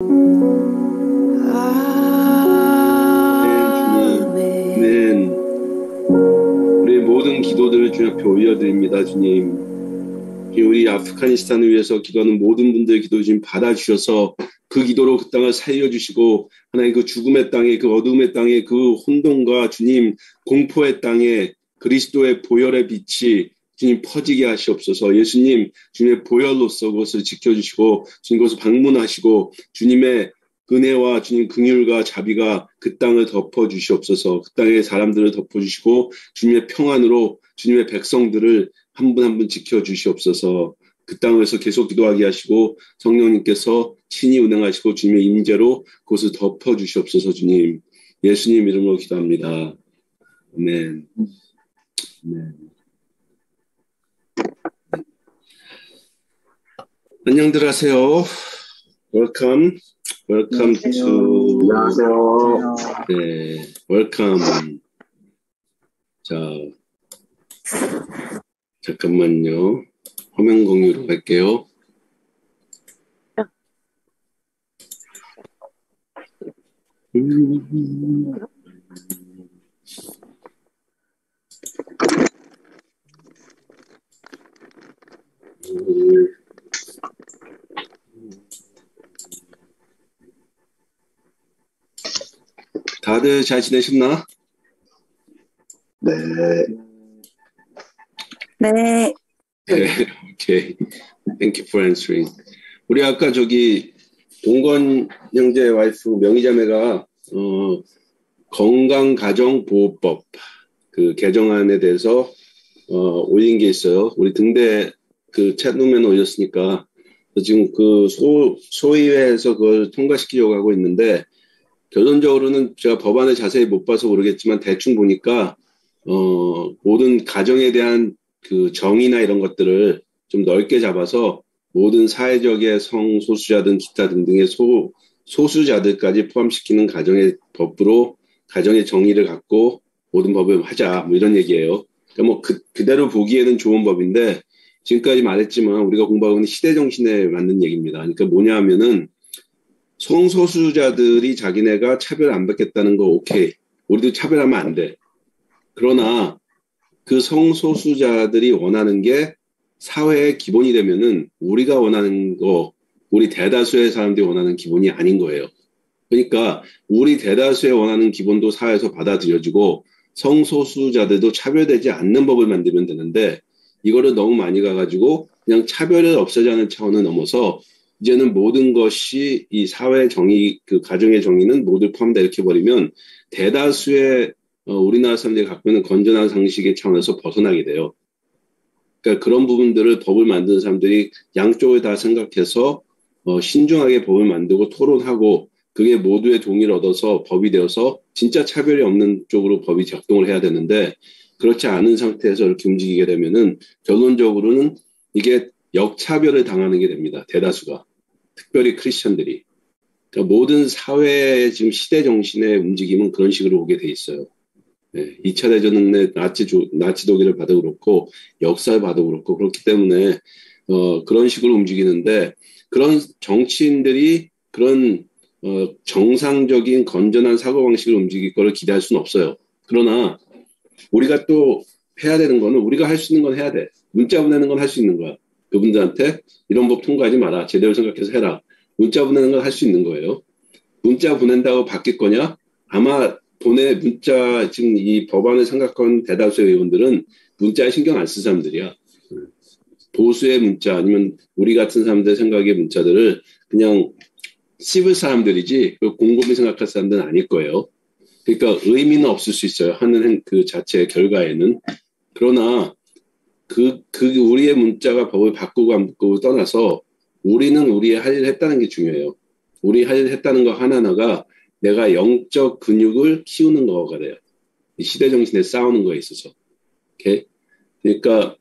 아멘. 우리의 모든 기도들을 주님 앞에 올려드립니다, 주님. 우리 아프가니스탄을 위해서 기도하는 모든 분들의 기도 주님 받아주셔서 그 기도로 그 땅을 살려주시고 하나님 그 죽음의 땅에 그 어둠의 땅에 그 혼돈과 주님 공포의 땅에 그리스도의 보혈의 빛이 주님 퍼지게 하시옵소서. 예수님 주님의 보혈로서 그것을 지켜주시고 주님 그것을 방문하시고 주님의 은혜와 주님 긍휼과 자비가 그 땅을 덮어주시옵소서. 그 땅의 사람들을 덮어주시고 주님의 평안으로 주님의 백성들을 한 분 한 분 지켜주시옵소서. 그 땅에서 계속 기도하게 하시고 성령님께서 친히 운행하시고 주님의 임재로 그것을 덮어주시옵소서. 주님 예수님 이름으로 기도합니다. 아멘. 아멘. 안녕들 하세요. Welcome to 안녕하세요. 네, welcome. 자, 잠깐만요. 화면 공유로 갈게요. 다들 잘 지내셨나? 네. 네. 네, 오케이. Thank you for answering. 우리 아까 저기 동건 형제 와이프 명희자매가 건강가정보호법 그 개정안에 대해서 올린 게 있어요. 우리 등대 그 챗룸에 올렸으니까 지금 그 소위회에서 그걸 통과시키려고 하고 있는데 결론적으로는 제가 법안을 자세히 못 봐서 모르겠지만 대충 보니까 모든 가정에 대한 그 정의나 이런 것들을 좀 넓게 잡아서 모든 사회적의 성소수자든 기타 등등의 소수자들까지 포함시키는 가정의 법으로 가정의 정의를 갖고 모든 법을 하자 뭐 이런 얘기예요. 그러니까 뭐 그대로 보기에는 좋은 법인데 지금까지 말했지만 우리가 공부하고 있는 시대 정신에 맞는 얘기입니다. 그러니까 뭐냐 하면은 성소수자들이 자기네가 차별 안 받겠다는 거 오케이. 우리도 차별하면 안 돼. 그러나 그 성소수자들이 원하는 게 사회의 기본이 되면은 우리가 원하는 거, 우리 대다수의 사람들이 원하는 기본이 아닌 거예요. 그러니까 우리 대다수의 원하는 기본도 사회에서 받아들여지고 성소수자들도 차별되지 않는 법을 만들면 되는데 이거를 너무 많이 가가지고 그냥 차별을 없애자는 차원을 넘어서 이제는 모든 것이 이 사회 정의, 그 가정의 정의는 모두 포함다 이렇게 버리면 대다수의 우리나라 사람들이 갖고 있는 건전한 상식의 차원에서 벗어나게 돼요. 그러니까 그런 부분들을 법을 만드는 사람들이 양쪽을 다 생각해서 신중하게 법을 만들고 토론하고 그게 모두의 동의를 얻어서 법이 되어서 진짜 차별이 없는 쪽으로 법이 작동을 해야 되는데 그렇지 않은 상태에서 이렇게 움직이게 되면은 결론적으로는 이게 역차별을 당하는 게 됩니다. 대다수가. 특별히 크리스천들이. 그러니까 모든 사회의 지금 시대 정신의 움직임은 그런 식으로 오게 돼 있어요. 네, 2차 대전의 나치 독일을 봐도 그렇고 역사를 봐도 그렇고 그렇기 때문에 그런 식으로 움직이는데 그런 정치인들이 그런 정상적인 건전한 사고방식을 움직일 거를 기대할 수는 없어요. 그러나 우리가 또 해야 되는 거는 우리가 할 수 있는 건 해야 돼. 문자 보내는 건 할 수 있는 거야. 그분들한테 이런 법 통과하지 마라. 제대로 생각해서 해라. 문자 보내는 건 할 수 있는 거예요. 문자 보낸다고 바뀔 거냐? 아마 문자 지금 이 법안을 생각하는 대다수의 의원들은 문자에 신경 안 쓴 사람들이야. 보수의 문자 아니면 우리 같은 사람들 생각의 문자들을 그냥 씹을 사람들이지 곰곰이 생각할 사람들은 아닐 거예요. 그러니까 의미는 없을 수 있어요. 하는 그 자체의 결과에는. 그러나 우리의 문자가 법을 바꾸고 안 바꾸고 떠나서 우리는 우리의 할 일을 했다는 게 중요해요. 우리 할 일을 했다는 거 하나하나가 내가 영적 근육을 키우는 거가 돼요. 이 시대 정신에 싸우는 거에 있어서. 오케이? 그러니까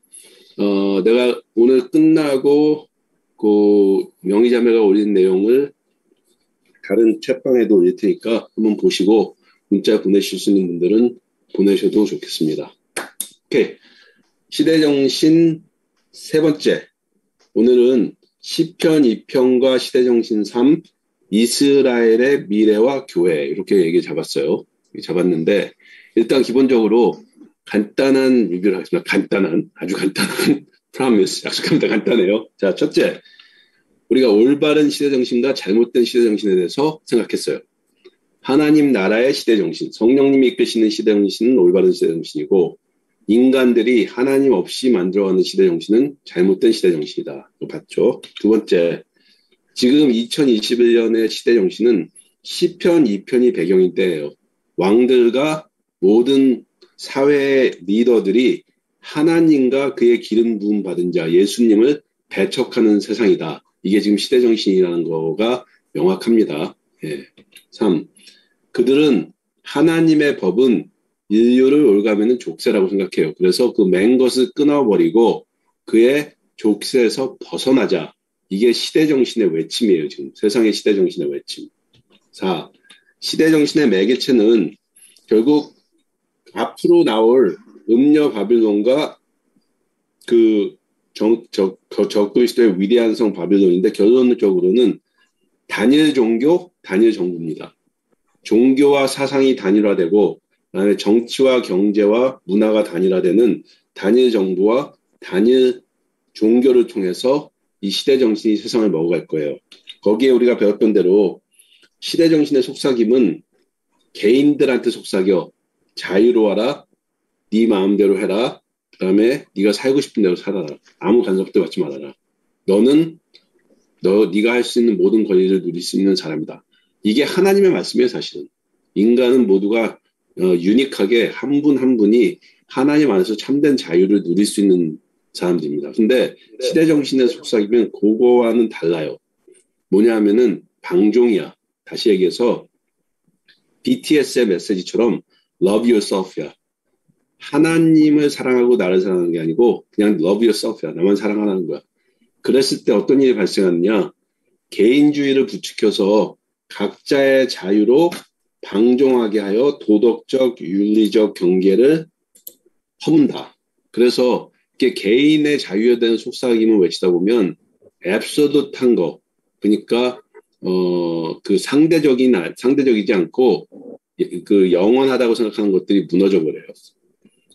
내가 오늘 끝나고 그 명희자매가 올린 내용을 다른 챗방에도 올릴 테니까 한번 보시고 문자 보내실 수 있는 분들은 보내셔도 좋겠습니다. 오케이. 시대정신 세 번째. 오늘은 시편 2편과 시대정신 3, 이스라엘의 미래와 교회 이렇게 얘기 잡았어요. 잡았는데 일단 기본적으로 간단한 리뷰를 하겠습니다. 아주 간단한 프라미스 약속합니다. 간단해요. 자, 첫째, 우리가 올바른 시대정신과 잘못된 시대정신에 대해서 생각했어요. 하나님 나라의 시대정신, 성령님이 이끄시는 시대정신은 올바른 시대정신이고 인간들이 하나님 없이 만들어가는 시대정신은 잘못된 시대정신이다. 이거 봤죠? 두 번째, 지금 2021년의 시대정신은 시편 2편이 배경인 때예요. 왕들과 모든 사회의 리더들이 하나님과 그의 기름 부음 받은 자 예수님을 배척하는 세상이다. 이게 지금 시대정신이라는 거가 명확합니다. 3. 그들은 하나님의 법은 인류를 올가매는 족쇄라고 생각해요. 그래서 그 맨 것을 끊어버리고 그의 족쇄에서 벗어나자. 이게 시대정신의 외침이에요. 지금 세상의 시대정신의 외침. 4. 시대정신의 매개체는 결국 앞으로 나올 음녀 바빌론과 그 적그리스도의 위대한 성 바빌론인데 결론적으로는 단일 종교, 단일 정부입니다. 종교와 사상이 단일화되고 그다음에 정치와 경제와 문화가 단일화되는 단일 정부와 단일 종교를 통해서 이 시대정신이 세상을 먹어갈 거예요. 거기에 우리가 배웠던 대로 시대정신의 속삭임은 개인들한테 속삭여 자유로워라, 네 마음대로 해라, 그 다음에 네가 살고 싶은 대로 살아라, 아무 간섭도 받지 말아라. 네가 할 수 있는 모든 권리를 누릴 수 있는 사람이다. 이게 하나님의 말씀이에요. 사실은 인간은 모두가 유니크하게 한 분 한 분이 하나님 안에서 참된 자유를 누릴 수 있는 사람들입니다. 근데 시대정신의 속삭임은 그거와는 달라요. 뭐냐 하면은 방종이야. 다시 얘기해서 BTS의 메시지처럼 love yourself야. 하나님을 사랑하고 나를 사랑하는 게 아니고 그냥 love yourself야. 나만 사랑하는 거야. 그랬을 때 어떤 일이 발생하느냐. 개인주의를 부추겨서 각자의 자유로 방종하게 하여 도덕적, 윤리적 경계를 허문다. 그래서 이게 개인의 자유에 대한 속삭임을 외치다 보면 앱서드한 거, 그러니까 그 상대적이지 않고 그 영원하다고 생각하는 것들이 무너져 버려요.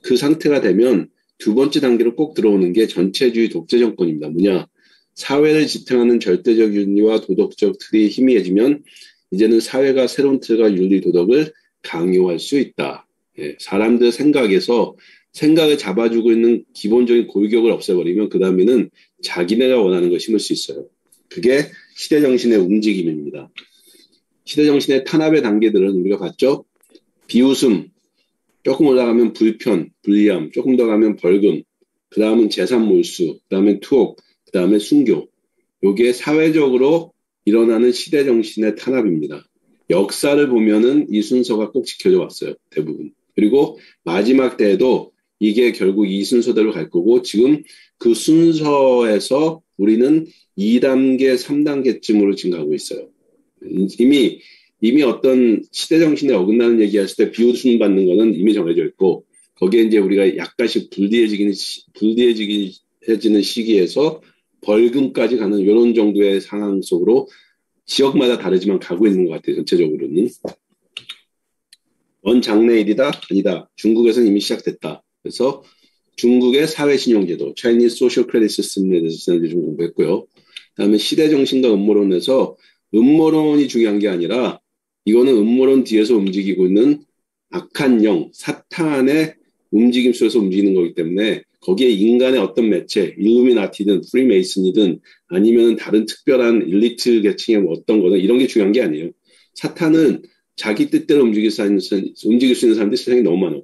그 상태가 되면 두 번째 단계로 꼭 들어오는 게 전체주의 독재 정권입니다. 뭐냐? 사회를 지탱하는 절대적 윤리와 도덕적 틀이 희미해지면 이제는 사회가 새로운 틀과 윤리 도덕을 강요할 수 있다. 사람들 생각에서 생각을 잡아주고 있는 기본적인 골격을 없애버리면 그 다음에는 자기네가 원하는 걸 심을 수 있어요. 그게 시대정신의 움직임입니다. 시대정신의 탄압의 단계들은 우리가 봤죠? 비웃음, 조금 올라가면 불편, 불리함, 조금 더 가면 벌금, 그 다음은 재산 몰수, 그 다음에 투옥, 그 다음에 순교. 요게 사회적으로 일어나는 시대정신의 탄압입니다. 역사를 보면은 이 순서가 꼭 지켜져 왔어요. 대부분. 그리고 마지막 때에도 이게 결국 이 순서대로 갈 거고 지금 그 순서에서 우리는 2단계, 3단계쯤으로 지금 가고 있어요. 이미 어떤 시대정신에 어긋나는 얘기했을 때 비웃음 받는 거는 이미 정해져 있고 거기에 이제 우리가 약간씩 불리해지는 시기에서 벌금까지 가는 이런 정도의 상황 속으로 지역마다 다르지만 가고 있는 것 같아요. 전체적으로는. 원장래일이다? 아니다. 중국에서는 이미 시작됐다. 그래서 중국의 사회신용제도, Chinese Social Credit System에 대해서 지난주에 좀 공부했고요. 그다음에 시대정신과 음모론에서 음모론이 중요한 게 아니라 이거는 음모론 뒤에서 움직이고 있는 악한 영, 사탄의 움직임 속에서 움직이는 거기 때문에 거기에 인간의 어떤 매체, 일루미나티든 프리메이슨이든 아니면 다른 특별한 엘리트 계층의 뭐 어떤 거는 이런 게 중요한 게 아니에요. 사탄은 자기 뜻대로 움직일 수 있는 사람들이 세상에 너무 많아요.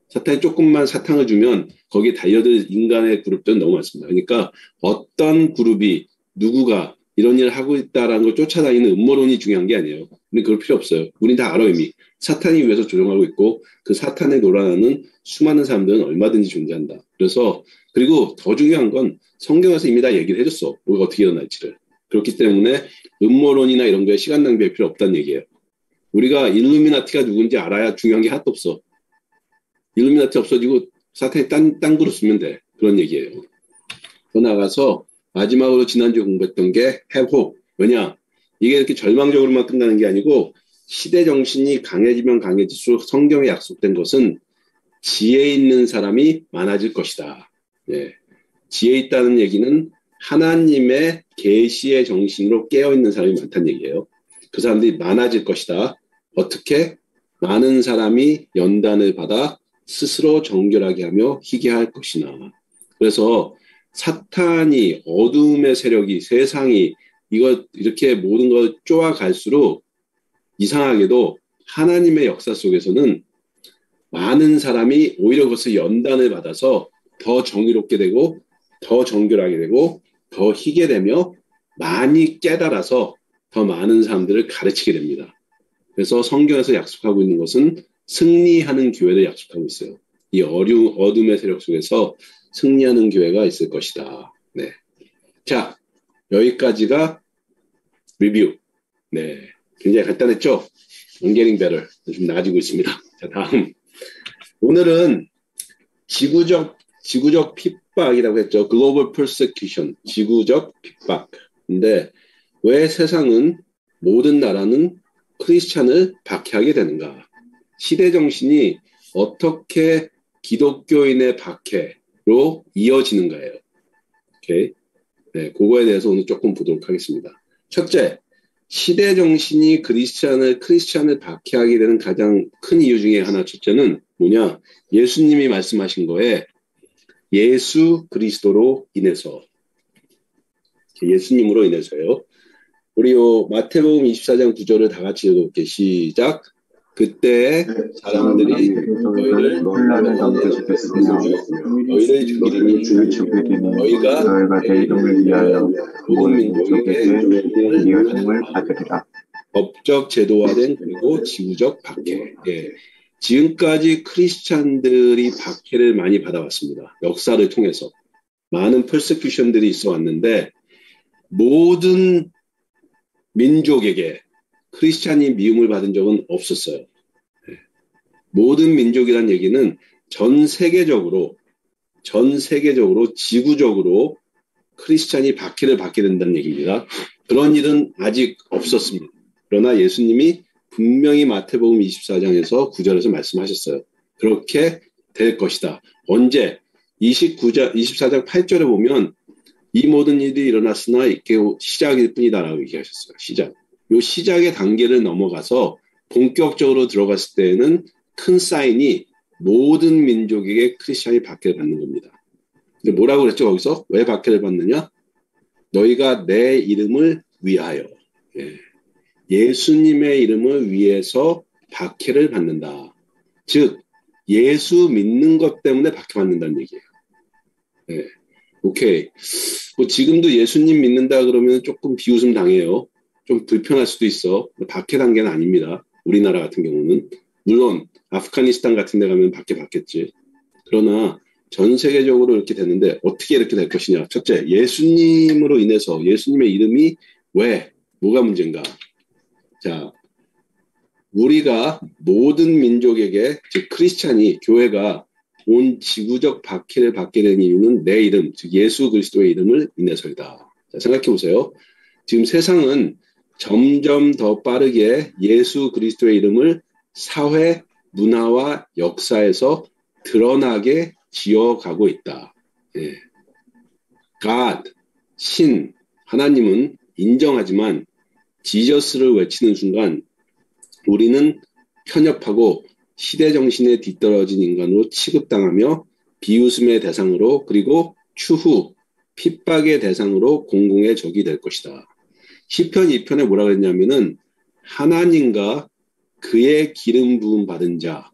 사탄이 조금만 사탕을 주면 거기에 달려들 인간의 그룹들은 너무 많습니다. 그러니까 어떤 그룹이 누구가 이런 일을 하고 있다라는 걸 쫓아다니는 음모론이 중요한 게 아니에요. 근데 그럴 필요 없어요. 우린 다 알아요 이미. 사탄이 위해서 조종하고 있고 그 사탄에 놀아나는 수많은 사람들은 얼마든지 존재한다. 그리고 더 중요한 건 성경에서 이미 다 얘기를 해줬어. 뭐가 어떻게 일어날지를. 그렇기 때문에 음모론이나 이런 거에 시간 낭비할 필요 없다는 얘기예요. 우리가 일루미나티가 누군지 알아야 중요한 게 하나도 없어. 일루미나티 없어지고 사탄이 딴 그룹 쓰면 돼. 그런 얘기예요. 더 나가서 마지막으로 지난주에 공부했던 게 회복. 왜냐? 이게 이렇게 절망적으로만 끝나는 게 아니고 시대 정신이 강해지면 강해질수록 성경에 약속된 것은 지혜 있는 사람이 많아질 것이다. 예. 지혜 있다는 얘기는 하나님의 계시의 정신으로 깨어있는 사람이 많다는 얘기예요. 그 사람들이 많아질 것이다. 어떻게? 많은 사람이 연단을 받아 스스로 정결하게 하며 희귀할 것이나. 그래서 사탄이 어둠의 세력이 세상이 이거 이렇게 모든 걸 쪼아갈수록 이상하게도 하나님의 역사 속에서는 많은 사람이 오히려 그것을 연단을 받아서 더 정의롭게 되고 더 정결하게 되고 더 희게 되며 많이 깨달아서 더 많은 사람들을 가르치게 됩니다. 그래서 성경에서 약속하고 있는 것은 승리하는 교회를 약속하고 있어요. 이 어둠의 세력 속에서 승리하는 교회가 있을 것이다. 네. 자, 여기까지가 리뷰. 네. 굉장히 간단했죠? I'm getting better. 좀 나아지고 있습니다. 자, 다음. 오늘은 지구적 핍박이라고 했죠. Global Persecution. 지구적 핍박. 근데 왜 세상은 모든 나라는 크리스찬을 박해하게 되는가? 시대 정신이 어떻게 기독교인의 박해로 이어지는가예요. 오케이. 네, 그거에 대해서 오늘 조금 보도록 하겠습니다. 첫째, 시대 정신이 크리스찬을 박해하게 되는 가장 큰 이유 중에 하나 첫째는 뭐냐? 예수님이 말씀하신 거에 예수 그리스도로 인해서 예수님으로 인해서요. 우리 마태복음 24장 9절을 다 같이 읽어볼게요. 시작. 그때 사람들이 너희를 죽이리니 너희가 내 이름을 위하여 모든 민족에게 미움을 받으리라. 법적 제도화된 그리고 지구적 박해. 예. 지금까지 크리스찬들이 박해를 많이 받아왔습니다. 역사를 통해서 많은 퍼세큐션들이 있어 왔는데 모든 민족에게 크리스찬이 미움을 받은 적은 없었어요. 네. 모든 민족이란 얘기는 전 세계적으로 지구적으로 크리스찬이 박해를 받게 된다는 얘기입니다. 그런 일은 아직 없었습니다. 그러나 예수님이 분명히 마태복음 24장에서 9절에서 말씀하셨어요. 그렇게 될 것이다. 언제? 24장 8절에 보면 이 모든 일이 일어났으나 이게 시작일 뿐이다라고 얘기하셨어요. 시작. 이 시작의 단계를 넘어가서 본격적으로 들어갔을 때에는 큰 사인이 모든 민족에게 크리스찬이 박해를 받는 겁니다. 근데 뭐라고 그랬죠? 거기서? 왜 박해를 받느냐? 너희가 내 이름을 위하여. 예. 예수님의 이름을 위해서 박해를 받는다. 즉 예수 믿는 것 때문에 박해받는다는 얘기예요. 네. 오케이. 뭐 지금도 예수님 믿는다 그러면 조금 비웃음 당해요. 좀 불편할 수도 있어. 박해 단계는 아닙니다. 우리나라 같은 경우는. 물론 아프가니스탄 같은 데 가면 박해 받겠지. 그러나 전 세계적으로 이렇게 되는데 어떻게 이렇게 될 것이냐. 첫째, 예수님으로 인해서 예수님의 이름이 왜? 뭐가 문제인가? 자, 우리가 모든 민족에게, 즉 크리스찬이, 교회가 온 지구적 박해를 받게 된 이유는 내 이름, 즉 예수 그리스도의 이름을 인해서이다. 자, 생각해 보세요. 지금 세상은 점점 더 빠르게 예수 그리스도의 이름을 사회, 문화와 역사에서 드러나게 지어가고 있다. 예. God, 신, 하나님은 인정하지만 지저스를 외치는 순간 우리는 편협하고 시대정신에 뒤떨어진 인간으로 취급당하며 비웃음의 대상으로 그리고 추후 핍박의 대상으로 공공의 적이 될 것이다. 시편 2편에 뭐라고 했냐면은 하나님과 그의 기름 부음 받은 자,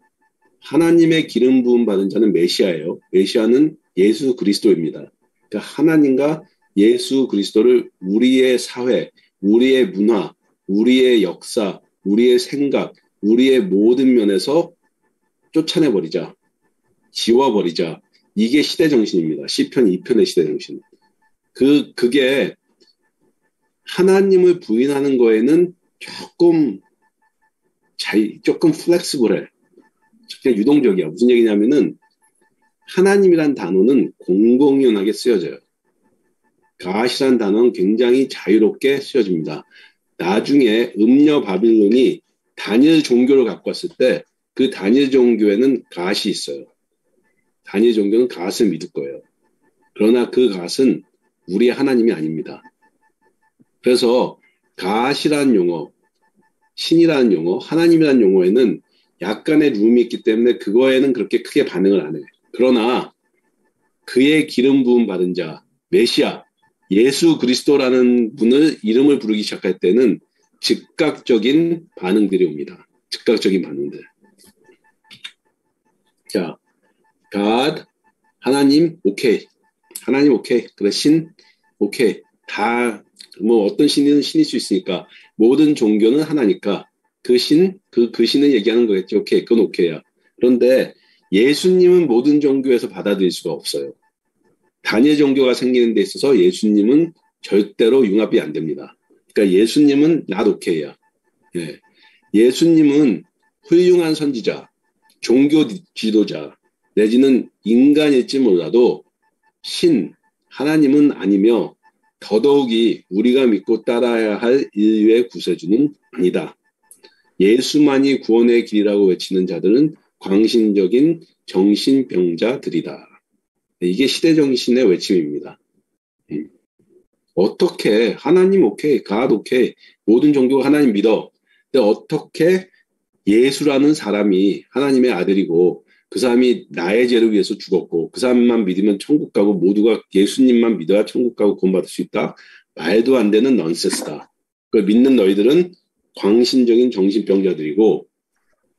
하나님의 기름 부음 받은 자는 메시아예요. 메시아는 예수 그리스도입니다. 그러니까 하나님과 예수 그리스도를 우리의 사회, 우리의 문화, 우리의 역사, 우리의 생각, 우리의 모든 면에서 쫓아내버리자. 지워버리자. 이게 시대정신입니다. 시편 2편의 시대정신. 그게 하나님을 부인하는 거에는 조금 플렉스블해. 그냥 유동적이야. 무슨 얘기냐면은 하나님이란 단어는 공공연하게 쓰여져요. 가시란 단어는 굉장히 자유롭게 쓰여집니다. 나중에 음녀 바빌론이 다니엘 종교를 갖고 왔을 때 그 다니엘 종교에는 갓이 있어요. 다니엘 종교는 갓을 믿을 거예요. 그러나 그 갓은 우리의 하나님이 아닙니다. 그래서 갓이라는 용어, 신이라는 용어, 하나님이라는 용어에는 약간의 룸이 있기 때문에 그거에는 그렇게 크게 반응을 안 해요. 그러나 그의 기름 부음 받은 자, 메시아, 예수 그리스도라는 분을 이름을 부르기 시작할 때는 즉각적인 반응들이 옵니다. 즉각적인 반응들. 자, God, 하나님, 오케이. 하나님, 오케이. 그래, 신, 오케이. 다, 뭐, 어떤 신은 신일 수 있으니까, 모든 종교는 하나니까, 그 신, 그 신을 얘기하는 거겠죠. 오케이. 그건 오케이야. 그런데, 예수님은 모든 종교에서 받아들일 수가 없어요. 단일 종교가 생기는 데 있어서 예수님은 절대로 융합이 안 됩니다. 그러니까 예수님은 not okay야. 예. 예수님은 훌륭한 선지자, 종교 지도자, 내지는 인간일지 몰라도 신, 하나님은 아니며 더더욱이 우리가 믿고 따라야 할 인류의 구세주는 아니다. 예수만이 구원의 길이라고 외치는 자들은 광신적인 정신병자들이다. 이게 시대정신의 외침입니다. 어떻게 하나님 오케이, 갓 오케이, 모든 종교가 하나님 믿어. 근데 어떻게 예수라는 사람이 하나님의 아들이고 그 사람이 나의 죄를 위해서 죽었고 그 사람만 믿으면 천국 가고 모두가 예수님만 믿어야 천국 가고 구원받을 수 있다. 말도 안 되는 넌센스다. 그걸 믿는 너희들은 광신적인 정신병자들이고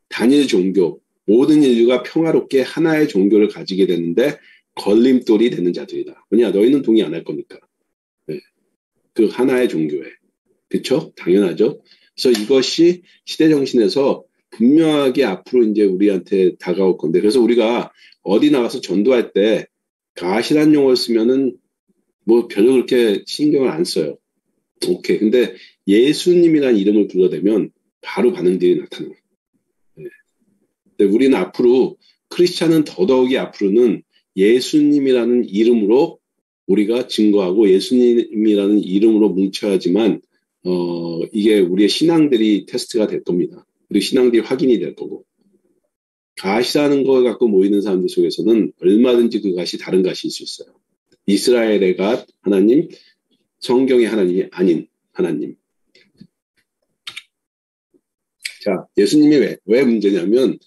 단일 종교, 모든 인류가 평화롭게 하나의 종교를 가지게 되는데 걸림돌이 되는 자들이다. 왜냐? 너희는 동의 안 할 거니까. 네. 그 하나의 종교에. 그쵸? 당연하죠. 그래서 이것이 시대정신에서 분명하게 앞으로 이제 우리한테 다가올 건데, 그래서 우리가 어디 나가서 전도할 때 가시란 용어를 쓰면은 뭐 별로 그렇게 신경을 안 써요. 오케이. 근데 예수님이라는 이름을 불러대면 바로 반응들이 나타나요. 네. 근데 우리는 앞으로 크리스찬은 더더욱이 앞으로는 예수님이라는 이름으로 우리가 증거하고 예수님이라는 이름으로 뭉쳐야지만 이게 우리의 신앙들이 테스트가 될 겁니다. 그리고 신앙들이 확인이 될 거고. 가시라는 걸 갖고 모이는 사람들 속에서는 얼마든지 그 가시 다른 가시일 수 있어요. 이스라엘의 갓 하나님, 성경의 하나님이 아닌 하나님. 자, 예수님이 왜 문제냐면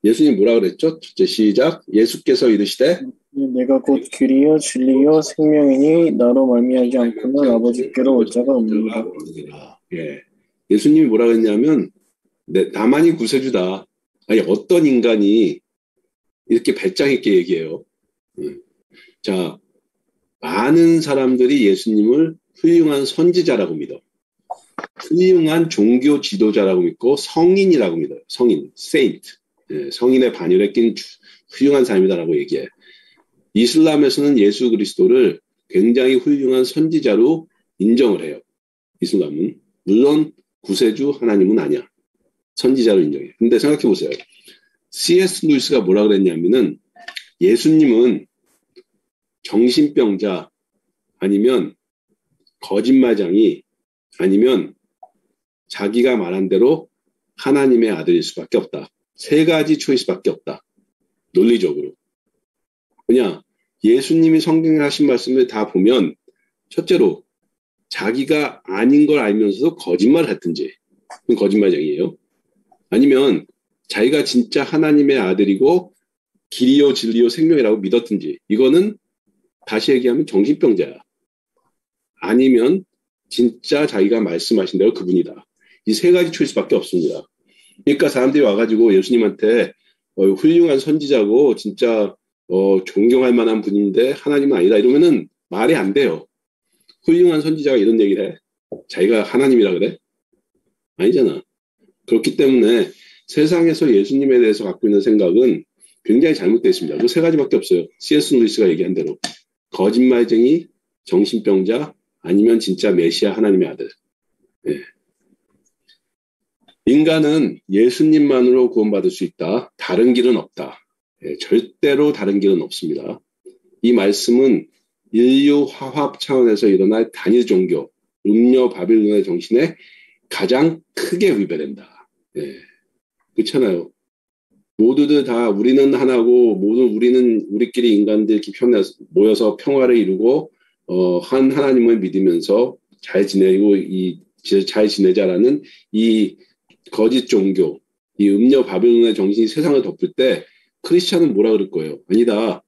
예수님 뭐라 그랬죠? 첫째 시작. 예수께서 이르시되 내가 곧 길이요 진리요 생명이니 나로 말미암지 않고는 아버지께로 올 자가 없느니라. 예. 예수님이 뭐라 그랬냐면 나만이 구세주다. 아니 어떤 인간이 이렇게 배짱 있게 얘기해요. 자, 많은 사람들이 예수님을 훌륭한 선지자라고 믿어. 훌륭한 종교 지도자라고 믿고 성인이라고 믿어요. 성인, saint. 예, 성인의 반열에 낀 훌륭한 사람이다라고 얘기해. 이슬람에서는 예수 그리스도를 굉장히 훌륭한 선지자로 인정을 해요. 이슬람은. 물론 구세주 하나님은 아니야. 선지자로 인정해. 근데 생각해 보세요. C.S. 루이스가 뭐라 그랬냐면은 예수님은 정신병자 아니면 거짓말장이 아니면 자기가 말한 대로 하나님의 아들일 수밖에 없다. 세 가지 초이스밖에 없다. 논리적으로. 그냥 예수님이 성경에 하신 말씀을 다 보면 첫째로 자기가 아닌 걸 알면서도 거짓말을 했든지 그건 거짓말장이에요. 아니면 자기가 진짜 하나님의 아들이고 길이요 진리요 생명이라고 믿었든지 이거는 다시 얘기하면 정신병자야. 아니면 진짜 자기가 말씀하신 대로 그분이다. 이 세 가지 초이스밖에 없습니다. 그러니까 사람들이 와가지고 예수님한테 훌륭한 선지자고 진짜 존경할 만한 분인데 하나님은 아니다 이러면은 말이 안 돼요. 훌륭한 선지자가 이런 얘기를 해. 자기가 하나님이라 그래? 아니잖아. 그렇기 때문에 세상에서 예수님에 대해서 갖고 있는 생각은 굉장히 잘못되어 있습니다. 그 세 가지밖에 없어요. C.S. 루이스가 얘기한 대로. 거짓말쟁이, 정신병자, 아니면 진짜 메시아 하나님의 아들. 네. 인간은 예수님만으로 구원받을 수 있다. 다른 길은 없다. 네, 절대로 다른 길은 없습니다. 이 말씀은 인류 화합 차원에서 일어날 단일 종교, 음녀 바빌론의 정신에 가장 크게 위배된다. 예. 그렇잖아요. 모두들 다 우리는 하나고 모두 우리는 우리끼리 인간들 이렇게 모여서 평화를 이루고 한 하나님을 믿으면서 잘 지내고 잘 지내자라는 이 거짓 종교, 이 음녀 바벨론의 정신이 세상을 덮을 때 크리스찬은 뭐라 그럴 거예요? 아니다.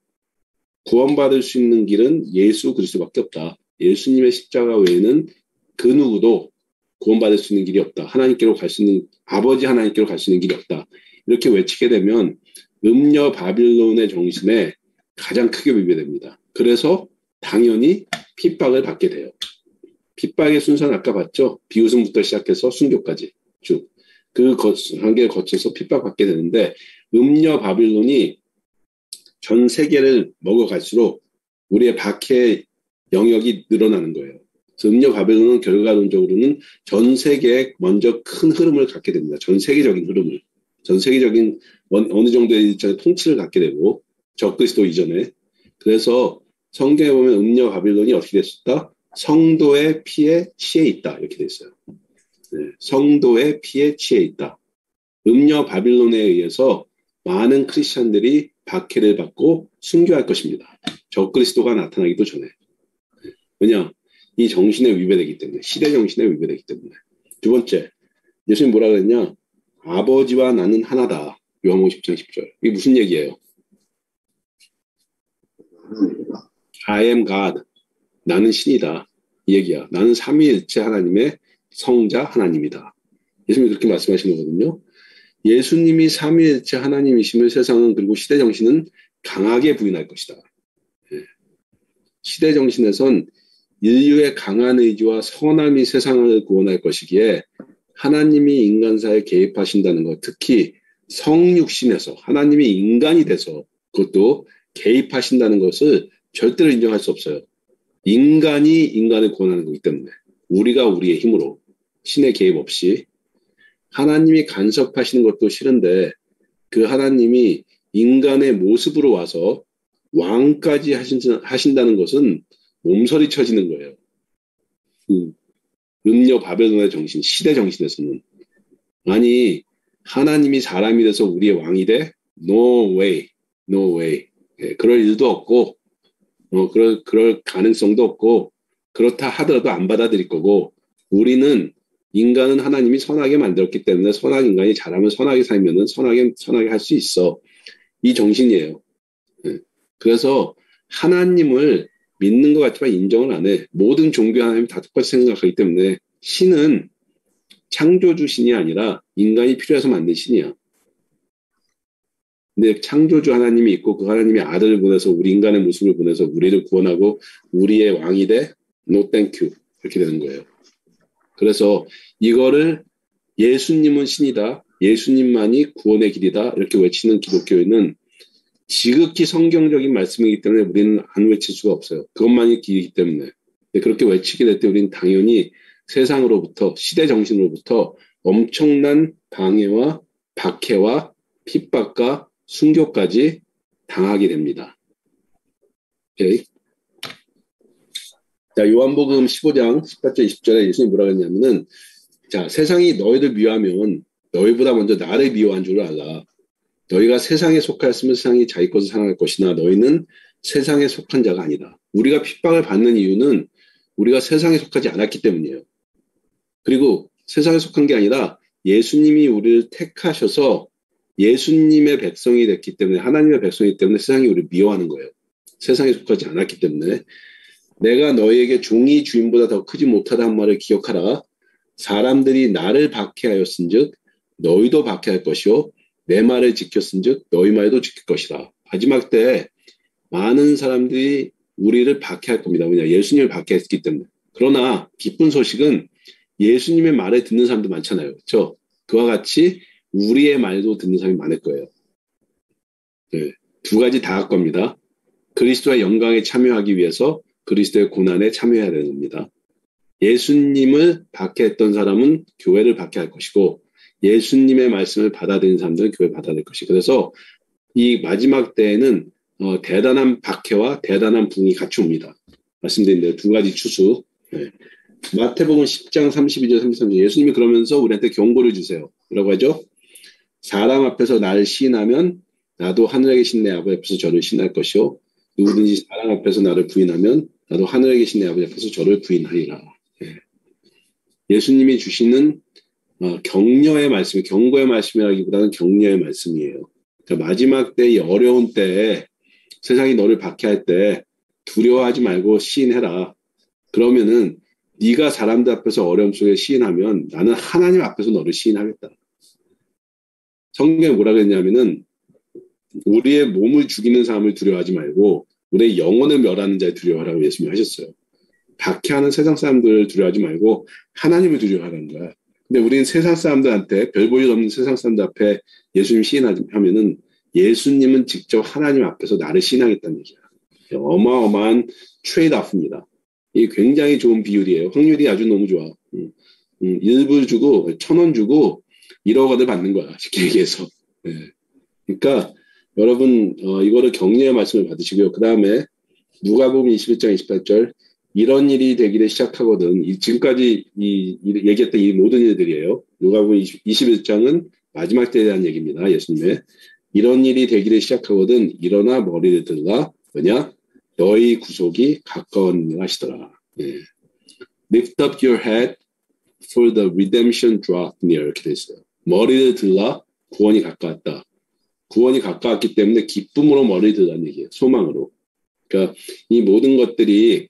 구원받을 수 있는 길은 예수 그리스도밖에 없다. 예수님의 십자가 외에는 그 누구도 구원받을 수 있는 길이 없다. 하나님께로 갈 수 있는 아버지 하나님께로 갈 수 있는 길이 없다. 이렇게 외치게 되면 음녀 바빌론의 정신에 가장 크게 위배됩니다. 그래서 당연히 핍박을 받게 돼요. 핍박의 순서는 아까 봤죠? 비웃음부터 시작해서 순교까지 쭉. 그 단계를 거쳐서 핍박받게 되는데 음녀 바빌론이 전 세계를 먹어갈수록 우리의 박해 영역이 늘어나는 거예요. 그래서 음녀 바벨론은 결과론적으로는 전 세계에 먼저 큰 흐름을 갖게 됩니다. 전 세계적인 흐름을. 전 세계적인 어느 정도의 통치를 갖게 되고 적그리스도 이전에. 그래서 성경에 보면 음녀 바빌론이 어떻게 됐었다? 성도의 피에 취해 있다. 이렇게 됐어요. 네, 성도의 피에 취해 있다. 음녀 바빌론에 의해서 많은 크리스찬들이 박해를 받고 순교할 것입니다. 적그리스도가 나타나기도 전에. 왜냐? 이 정신에 위배되기 때문에. 시대 정신에 위배되기 때문에. 두 번째, 예수님 뭐라 그랬냐? 아버지와 나는 하나다. 요한복음 10장 10절. 이게 무슨 얘기예요? I am God. 나는 신이다. 이 얘기야. 나는 삼위일체 하나님의 성자 하나님이다. 예수님이 그렇게 말씀하신 거거든요. 예수님이 삼위일체 하나님이시면 세상은 그리고 시대 정신은 강하게 부인할 것이다. 예. 시대 정신에선 인류의 강한 의지와 선함이 세상을 구원할 것이기에 하나님이 인간사에 개입하신다는 것, 특히 성육신에서 하나님이 인간이 돼서 그것도 개입하신다는 것을 절대로 인정할 수 없어요. 인간이 인간을 구원하는 거기 때문에 우리가 우리의 힘으로 신의 개입 없이 하나님이 간섭하시는 것도 싫은데 그 하나님이 인간의 모습으로 와서 왕까지 하신다는 것은 몸서리 쳐지는 거예요. 음녀 바벨론의 정신, 시대 정신에서는. 아니 하나님이 사람이 돼서 우리의 왕이 돼? No way, no way. 예, 그럴 일도 없고 그럴 가능성도 없고 그렇다 하더라도 안 받아들일 거고 우리는 인간은 하나님이 선하게 만들었기 때문에 선한 인간이 잘하면 선하게 살면은 선하게 할 수 있어. 이 정신이에요. 예. 그래서 하나님을 믿는 것 같지만 인정을 안 해. 모든 종교 하나님 다 똑같이 생각하기 때문에 신은 창조주 신이 아니라 인간이 필요해서 만든 신이야. 근데 창조주 하나님이 있고 그 하나님의 아들을 보내서 우리 인간의 모습을 보내서 우리를 구원하고 우리의 왕이 돼? No thank you. 이렇게 되는 거예요. 그래서 이거를 예수님은 신이다. 예수님만이 구원의 길이다. 이렇게 외치는 기독교인은 지극히 성경적인 말씀이기 때문에 우리는 안 외칠 수가 없어요. 그것만이 길이기 때문에. 그렇게 외치게 될 때 우리는 당연히 세상으로부터 시대 정신으로부터 엄청난 방해와 박해와 핍박과 순교까지 당하게 됩니다. 오케이. 자, 요한복음 15장 18절 20절에 예수님이 뭐라고 했냐면은 자, 세상이 너희를 미워하면 너희보다 먼저 나를 미워한 줄 알라. 너희가 세상에 속하였으면 세상이 자기 것을 사랑할 것이나 너희는 세상에 속한 자가 아니다. 우리가 핍박을 받는 이유는 우리가 세상에 속하지 않았기 때문이에요. 그리고 세상에 속한 게 아니라 예수님이 우리를 택하셔서 예수님의 백성이 됐기 때문에 하나님의 백성이기 때문에 세상이 우리를 미워하는 거예요. 세상에 속하지 않았기 때문에 내가 너희에게 종이 주인보다 더 크지 못하다는 말을 기억하라. 사람들이 나를 박해하였은즉 너희도 박해할 것이요 내 말을 지켰은즉 너희 말도 지킬 것이다. 마지막 때 많은 사람들이 우리를 박해할 겁니다. 왜냐 예수님을 박해했기 때문에. 그러나 기쁜 소식은 예수님의 말을 듣는 사람도 많잖아요. 그렇죠? 그와 같이 우리의 말도 듣는 사람이 많을 거예요. 네, 두 가지 다 할 겁니다. 그리스도의 영광에 참여하기 위해서 그리스도의 고난에 참여해야 되는 겁니다. 예수님을 박해했던 사람은 교회를 박해할 것이고 예수님의 말씀을 받아들인 사람들은 교회를 받아들일 것이고 그래서 이 마지막 때에는 대단한 박해와 대단한 붕이 같이 옵니다. 말씀드린 대로 두 가지 추수. 네. 마태복음 10장 32절 33절 예수님이 그러면서 우리한테 경고를 주세요. 뭐라고 하죠? 사람 앞에서 나를 시인하면 나도 하늘에 계신 내 아버지 앞에서 저를 시인할 것이요. 누구든지 사람 앞에서 나를 부인하면 나도 하늘에 계신 내 아버지 앞에서 저를 부인하리라. 예수님이 주시는 격려의 말씀, 경고의 말씀이라기보다는 격려의 말씀이에요. 그러니까 마지막 때, 이 어려운 때에 세상이 너를 박해할 때 두려워하지 말고 시인해라. 그러면은 네가 사람들 앞에서 어려움 속에 시인하면 나는 하나님 앞에서 너를 시인하겠다. 성경에 뭐라 그랬냐면은 우리의 몸을 죽이는 사람을 두려워하지 말고 우리의 영혼을 멸하는 자를 두려워하라고 예수님이 하셨어요. 박해하는 세상 사람들을 두려워하지 말고 하나님을 두려워하는 거야. 근데 우리는 세상 사람들한테 별 볼 일 없는 세상 사람들 앞에 예수님 시인하면은 예수님은 직접 하나님 앞에서 나를 시인하겠다는 얘기야. 어마어마한 트레이드오프입니다. 이게 굉장히 좋은 비율이에요. 확률이 아주 너무 좋아. 1불 주고 1,000원 주고 1억 원을 받는 거야. 쉽게 얘기해서. 네. 그러니까 여러분 이거를 격려의 말씀을 받으시고요. 그 다음에 누가복음 21장 28절 이런 일이 되기를 시작하거든. 지금까지 얘기했던 이 모든 일들이에요. 누가복음 21장은 마지막 때에 대한 얘기입니다. 예수님의 이런 일이 되기를 시작하거든 일어나 머리를 들라 뭐냐 너희 구속이 가까웠느니라 하시더라. 네. Lift up your head for the redemption draweth near 이렇게 돼 있어요. 머리를 들라 구원이 가까웠다. 구원이 가까웠기 때문에 기쁨으로 머리를 들라는 얘기예요. 소망으로. 그러니까 이 모든 것들이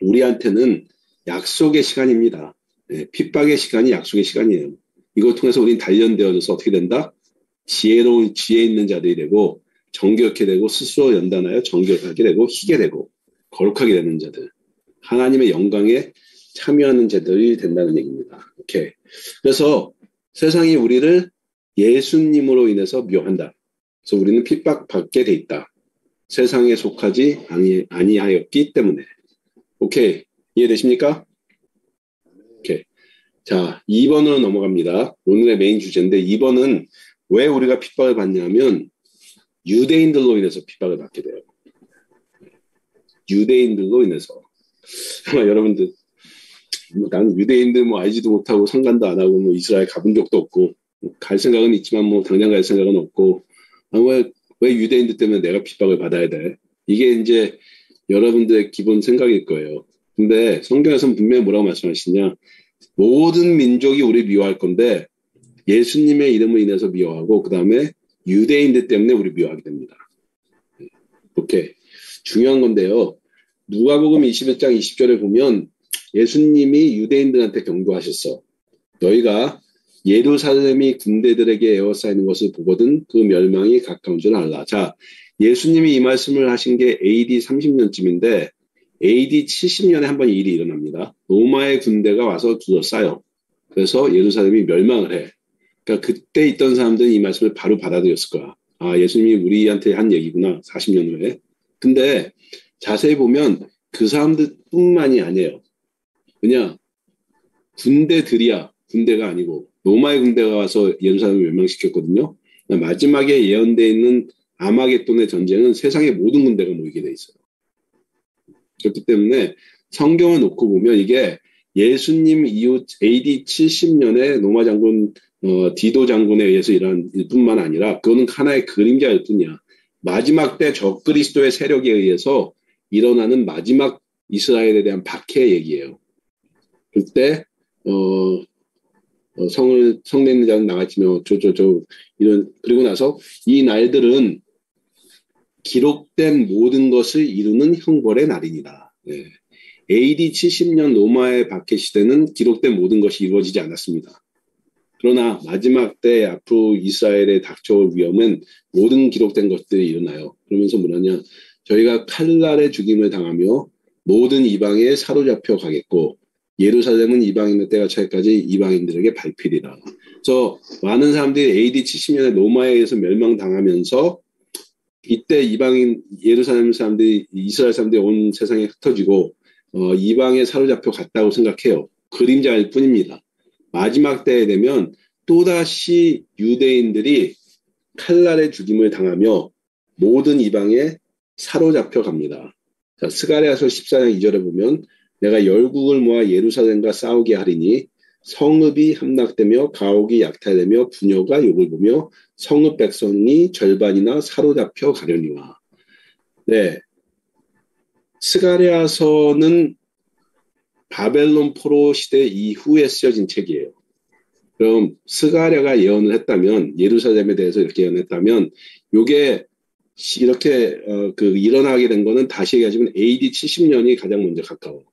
우리한테는 약속의 시간입니다. 네, 핍박의 시간이 약속의 시간이에요. 이걸 통해서 우리는 단련되어져서 어떻게 된다? 지혜 있는 자들이 되고 정결케 되고 스스로 연단하여 정결하게 되고 희게 되고 거룩하게 되는 자들. 하나님의 영광에 참여하는 자들이 된다는 얘기입니다. 오케이. 그래서 세상이 우리를 예수님으로 인해서 미워한다. 그래서 우리는 핍박받게 돼 있다. 세상에 속하지 아니하였기 때문에. 오케이. 이해되십니까? 오케이. 자, 2번으로 넘어갑니다. 오늘의 메인 주제인데 2번은 왜 우리가 핍박을 받냐면 유대인들로 인해서 핍박을 받게 돼요. 유대인들로 인해서. 여러분들 나는 유대인들 알지도 못하고 상관도 안 하고 이스라엘 가본 적도 없고 갈 생각은 있지만 당장 갈 생각은 없고 왜 유대인들 때문에 내가 핍박을 받아야 돼? 이게 이제 여러분들의 기본 생각일 거예요. 근데 성경에서는 분명히 뭐라고 말씀하시냐? 모든 민족이 우리 미워할 건데 예수님의 이름을 인해서 미워하고 그 다음에 유대인들 때문에 우리 미워하게 됩니다. 오케이. 중요한 건데요. 누가복음 21장 20절에 보면 예수님이 유대인들한테 경고하셨어. 너희가 예루살렘이 군대들에게 에워싸이는 것을 보거든 그 멸망이 가까운 줄 알라. 자, 예수님이 이 말씀을 하신 게 AD 30년쯤인데 AD 70년에 한 번 일이 일어납니다. 로마의 군대가 와서 둘러싸요. 그래서 예루살렘이 멸망을 해. 그러니까 그때 있던 사람들은 이 말씀을 바로 받아들였을 거야. 아, 예수님이 우리한테 한 얘기구나. 40년 후에. 근데 자세히 보면 그 사람들뿐만이 아니에요. 그냥 군대들이야. 군대가 아니고 로마의 군대가 와서 예루살렘을 멸망시켰거든요. 마지막에 예언되어 있는 아마겟돈의 전쟁은 세상의 모든 군대가 모이게 돼 있어요. 그렇기 때문에 성경을 놓고 보면 이게 예수님 이후 AD 70년에 로마 장군 디도 장군에 의해서 일어난 일뿐만 아니라 그거는 하나의 그림자일 뿐이야. 마지막 때 적그리스도의 세력에 의해서 일어나는 마지막 이스라엘에 대한 박해의 얘기예요. 그때 성내 있는 자는 나갔지만 이런 그리고 나서 이 날들은 기록된 모든 것을 이루는 형벌의 날이니라. 네. AD 70년 로마의 박해 시대는 기록된 모든 것이 이루어지지 않았습니다. 그러나 마지막 때 앞으로 이스라엘에 닥쳐올 위험은 모든 기록된 것들이 일어나요. 그러면서 뭐냐면 저희가 칼날의 죽임을 당하며 모든 이방에 사로잡혀 가겠고 예루살렘은 이방인의 때가 차기까지 이방인들에게 밟히리라. 그래서 많은 사람들이 AD 70년에 로마에 의해서 멸망당하면서 이때 이방인 예루살렘 사람들이 이스라엘 사람들이 온 세상에 흩어지고 이방에 사로잡혀 갔다고 생각해요. 그림자일 뿐입니다. 마지막 때에 되면 또다시 유대인들이 칼날의 죽임을 당하며 모든 이방에 사로잡혀 갑니다. 자, 스가랴서 14장 2절에 보면 내가 열국을 모아 예루살렘과 싸우게 하리니 성읍이 함락되며 가옥이 약탈되며 부녀가 욕을 보며 성읍 백성이 절반이나 사로잡혀 가려니와. 네, 스가랴서는 바벨론 포로 시대 이후에 쓰여진 책이에요. 그럼 스가랴가 예언을 했다면, 예루살렘에 대해서 이렇게 예언했다면, 요게 이렇게 일어나게 된 거는 다시 얘기하자면 AD 70년이 가장 먼저 가까워.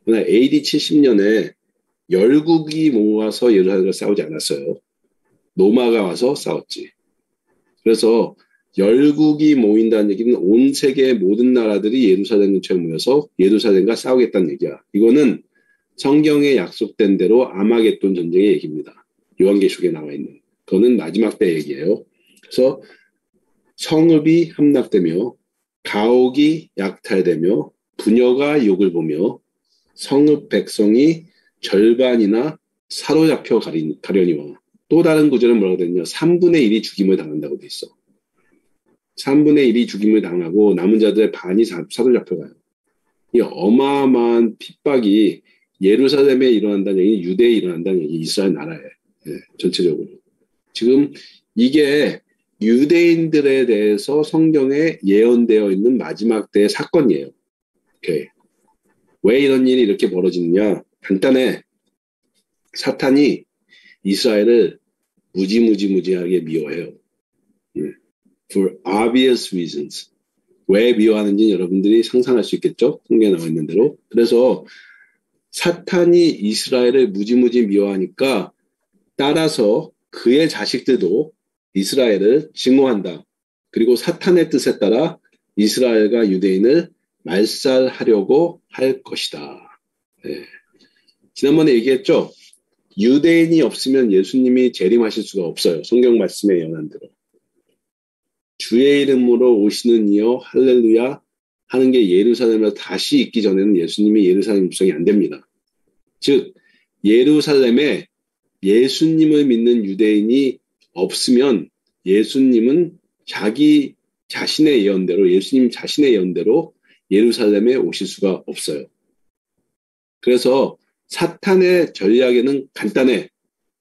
그러나 AD 70년에 열국이 모아서 예루살렘을 싸우지 않았어요. 로마가 와서 싸웠지. 그래서 열국이 모인다는 얘기는 온 세계의 모든 나라들이 예루살렘 근처에 모여서 예루살렘과 싸우겠다는 얘기야. 이거는 성경에 약속된 대로 아마겟돈 전쟁의 얘기입니다. 요한계시록에 나와 있는. 그거는 마지막 때 얘기예요. 그래서 성읍이 함락되며 가옥이 약탈되며 부녀가 욕을 보며 성읍 백성이 절반이나 사로잡혀 가려니와. 또 다른 구절은 뭐라고 되냐? 3분의 1이 죽임을 당한다고 돼 있어. 3분의 1이 죽임을 당하고 남은 자들의 반이 사로잡혀가요. 이 어마어마한 핍박이 예루살렘에 일어난다는 얘기, 유대에 일어난다는 얘기, 이스라엘 나라에 전체적으로. 지금 이게 유대인들에 대해서 성경에 예언되어 있는 마지막 때의 사건이에요. 오케이. 왜 이런 일이 이렇게 벌어지느냐? 간단해. 사탄이 이스라엘을 무지하게 미워해요. For obvious reasons. 왜 미워하는지 여러분들이 상상할 수 있겠죠? 성경에 나와 있는 대로. 그래서 사탄이 이스라엘을 무지무지 미워하니까 따라서 그의 자식들도 이스라엘을 증오한다. 그리고 사탄의 뜻에 따라 이스라엘과 유대인을 말살하려고 할 것이다. 네. 지난번에 얘기했죠? 유대인이 없으면 예수님이 재림하실 수가 없어요. 성경 말씀에 예언한 대로. 주의 이름으로 오시는 이여 할렐루야 하는 게 예루살렘에서 다시 있기 전에는 예수님이 예루살렘 입성이 안 됩니다. 즉 예루살렘에 예수님을 믿는 유대인이 없으면 예수님은 자기 자신의 예언대로 예수님 자신의 예언대로 예루살렘에 오실 수가 없어요. 그래서 사탄의 전략에는 간단해.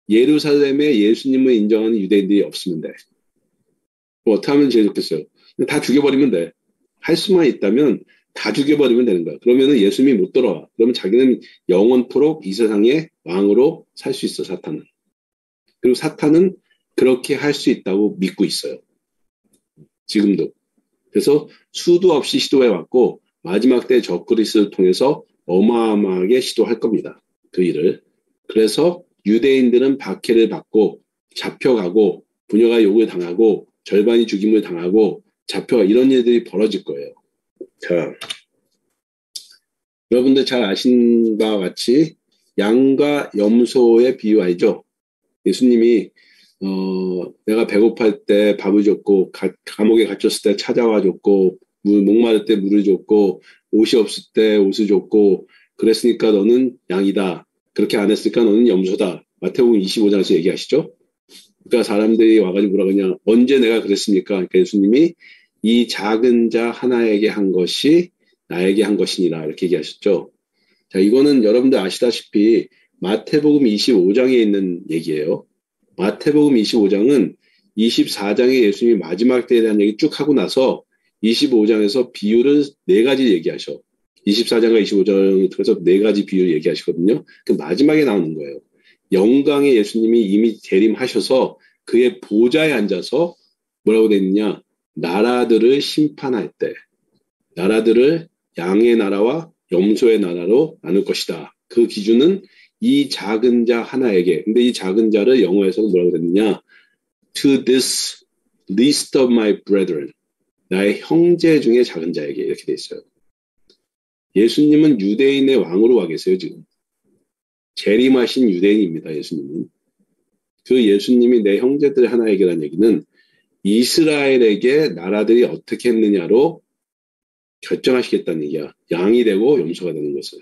예루살렘에 예수님을 인정하는 유대인들이 없으면 돼. 어떻게 하면 제일 좋겠어요? 다 죽여버리면 돼. 할 수만 있다면 다 죽여버리면 되는 거야. 그러면은 예수님이 못 돌아와. 그러면 자기는 영원토록 이 세상의 왕으로 살 수 있어, 사탄은. 그리고 사탄은 그렇게 할 수 있다고 믿고 있어요. 지금도. 그래서 수도 없이 시도해왔고 마지막 때 적그리스도를 통해서 어마어마하게 시도할 겁니다. 그 일을. 그래서 유대인들은 박해를 받고 잡혀가고 부녀가 욕을 당하고 절반이 죽임을 당하고 잡혀가 이런 일들이 벌어질 거예요. 자, 여러분들 잘 아신 바와 같이 양과 염소의 비유 알죠? 예수님이 내가 배고플 때 밥을 줬고 감옥에 갇혔을 때 찾아와 줬고 목마를 때 물을 줬고 옷이 없을 때 옷을 줬고 그랬으니까 너는 양이다. 그렇게 안 했으니까 너는 염소다. 마태복음 25장에서 얘기하시죠? 그러니까 사람들이 와가지고 뭐라 그러냐. 언제 내가 그랬습니까? 그러니까 예수님이 이 작은 자 하나에게 한 것이 나에게 한 것이니라 이렇게 얘기하셨죠. 자, 이거는 여러분들 아시다시피 마태복음 25장에 있는 얘기예요. 마태복음 25장은 24장에 예수님이 마지막 때에 대한 얘기 쭉 하고 나서 25장에서 비유를 4가지 얘기하셔. 24장과 25장에 들어서 4가지 비유를 얘기하시거든요. 그 마지막에 나오는 거예요. 영광의 예수님이 이미 재림하셔서 그의 보좌에 앉아서 뭐라고 되어 있느냐. 나라들을 심판할 때 나라들을 양의 나라와 염소의 나라로 나눌 것이다. 그 기준은 이 작은 자 하나에게. 근데 이 작은 자를 영어에서는 뭐라고 그랬느냐. To this least of my brethren. 나의 형제 중에 작은 자에게 이렇게 돼 있어요. 예수님은 유대인의 왕으로 와 계세요. 지금. 재림하신 유대인입니다. 예수님은. 그 예수님이 내 형제들 하나에게라는 얘기는 이스라엘에게 나라들이 어떻게 했느냐로 결정하시겠다는 얘기야. 양이 되고 염소가 되는 것을.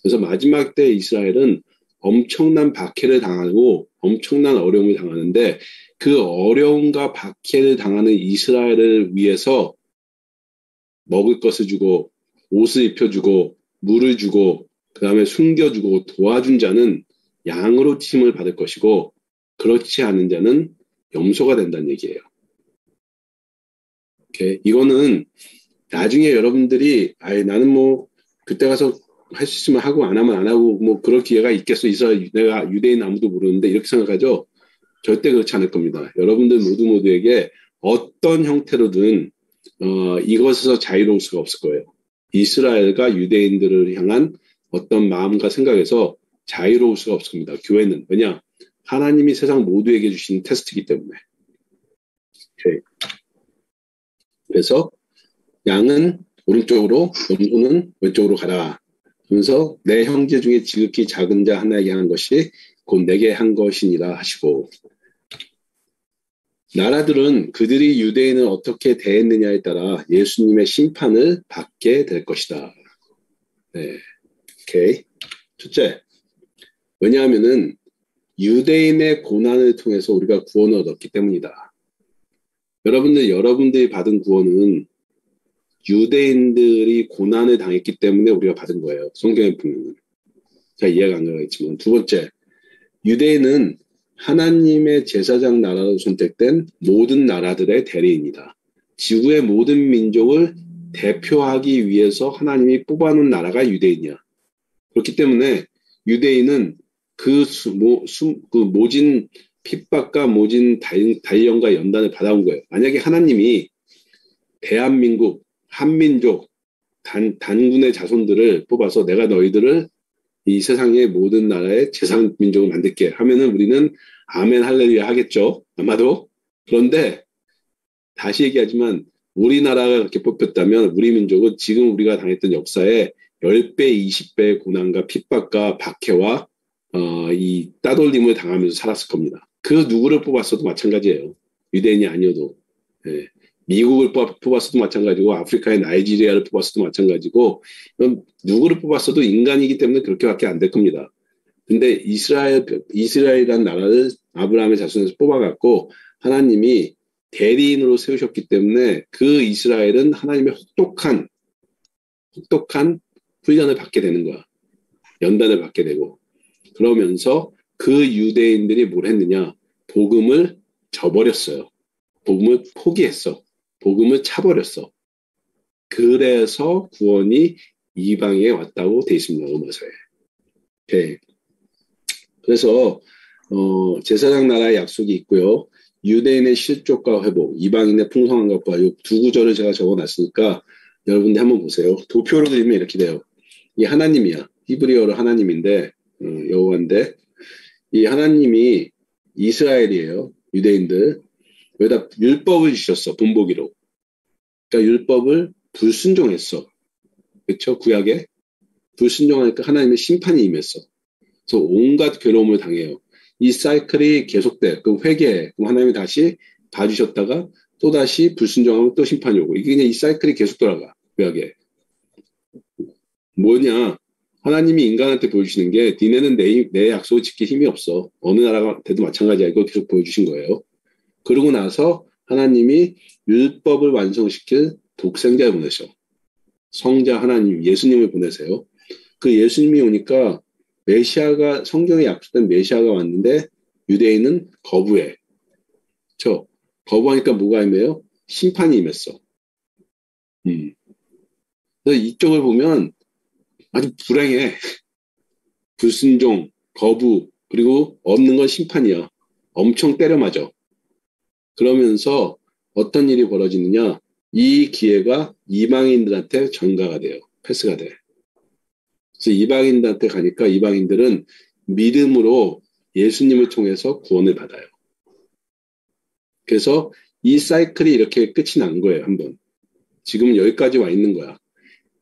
그래서 마지막 때 이스라엘은 엄청난 박해를 당하고 엄청난 어려움을 당하는데 그 어려움과 박해를 당하는 이스라엘을 위해서 먹을 것을 주고 옷을 입혀주고 물을 주고 그 다음에 숨겨주고 도와준 자는 양으로 칭을 받을 것이고 그렇지 않은 자는 염소가 된다는 얘기예요. 오케이. 이거는 나중에 여러분들이 나는 뭐 그때 가서 할 수 있으면 하고 안 하면 안 하고 뭐 그럴 기회가 있겠어. 내가 유대인 아무도 모르는데 이렇게 생각하죠. 절대 그렇지 않을 겁니다. 여러분들 모두에게 어떤 형태로든 이것에서 자유로울 수가 없을 거예요. 이스라엘과 유대인들을 향한 어떤 마음과 생각에서 자유로울 수가 없을 겁니다. 교회는. 왜냐? 하나님이 세상 모두에게 주신 테스트이기 때문에. 오케이. 그래서 양은 오른쪽으로, 염소는 왼쪽으로 가라. 그러면서 내 형제 중에 지극히 작은 자 하나에게 한 것이 곧 내게 한 것이니라 하시고, 나라들은 그들이 유대인을 어떻게 대했느냐에 따라 예수님의 심판을 받게 될 것이다. 네. 오케이. 첫째, 왜냐하면은 유대인의 고난을 통해서 우리가 구원을 얻었기 때문이다. 여러분들이 받은 구원은 유대인들이 고난을 당했기 때문에 우리가 받은 거예요. 성경에 보면. 잘 이해가 안 가겠지만. 두 번째, 유대인은 하나님의 제사장 나라로 선택된 모든 나라들의 대리인이다. 지구의 모든 민족을 대표하기 위해서 하나님이 뽑아놓은 나라가 유대인이야. 그렇기 때문에 유대인은 그 모진 핍박과 모진 단련과 연단을 받아온 거예요. 만약에 하나님이 대한민국, 한민족, 단군의 자손들을 뽑아서 내가 너희들을 이 세상의 모든 나라의 제사민족을 만들게 하면은 우리는 아멘 할렐루야 하겠죠. 아마도. 그런데 다시 얘기하지만 우리나라가 그렇게 뽑혔다면 우리 민족은 지금 우리가 당했던 역사에 10배, 20배의 고난과 핍박과 박해와 이 따돌림을 당하면서 살았을 겁니다. 그 누구를 뽑았어도 마찬가지예요. 유대인이 아니어도. 예. 미국을 뽑았어도 마찬가지고 아프리카의 나이지리아를 뽑았어도 마찬가지고 누구를 뽑았어도 인간이기 때문에 그렇게밖에 안 될 겁니다. 근데 이스라엘이라는 나라를 아브라함의 자손에서 뽑아갖고 하나님이 대리인으로 세우셨기 때문에 그 이스라엘은 하나님의 혹독한 훈련을 받게 되는 거야. 연단을 받게 되고. 그러면서 그 유대인들이 뭘 했느냐? 복음을 저버렸어요. 복음을 포기했어. 복음을 차버렸어. 그래서 구원이 이방에 왔다고 돼 있습니다. 로마서에. 네. 그래서 제사장 나라의 약속이 있고요. 유대인의 실족과 회복, 이방인의 풍성한 것과 이 두 구절을 제가 적어놨으니까 여러분들 한번 보세요. 도표로 그리면 이렇게 돼요. 이 하나님이야. 히브리어로 하나님인데 여호와인데 이 하나님이 이스라엘이에요. 유대인들. 여기다 율법을 주셨어. 본보기로. 그러니까 율법을 불순종했어. 그렇죠? 구약에. 불순종하니까 하나님의 심판이 임했어. 그래서 온갖 괴로움을 당해요. 이 사이클이 계속돼. 그럼 회개해. 그럼 하나님이 다시 봐주셨다가 또다시 불순종하면 또 심판이 오고. 이게 그냥 이 사이클이 계속 돌아가. 구약에. 뭐냐. 하나님이 인간한테 보여주시는 게 니네는 내 약속을 지킬 힘이 없어. 어느 나라가 돼도 마찬가지야. 이거 계속 보여주신 거예요. 그러고 나서 하나님이 율법을 완성시킬 독생자를 보내셔. 성자 하나님, 예수님을 보내세요. 그 예수님이 오니까 메시아가, 성경에 약속된 메시아가 왔는데 유대인은 거부해. 그렇죠? 거부하니까 뭐가 임해요? 심판이 임했어. 그래서 이쪽을 보면 아주 불행해. 불순종, 거부, 그리고 없는 건 심판이야. 엄청 때려 맞아. 그러면서 어떤 일이 벌어지느냐? 이 기회가 이방인들한테 전가가 돼요. 패스가 돼. 그래서 이방인들한테 가니까 이방인들은 믿음으로 예수님을 통해서 구원을 받아요. 그래서 이 사이클이 이렇게 끝이 난 거예요. 한번. 지금은 여기까지 와 있는 거야.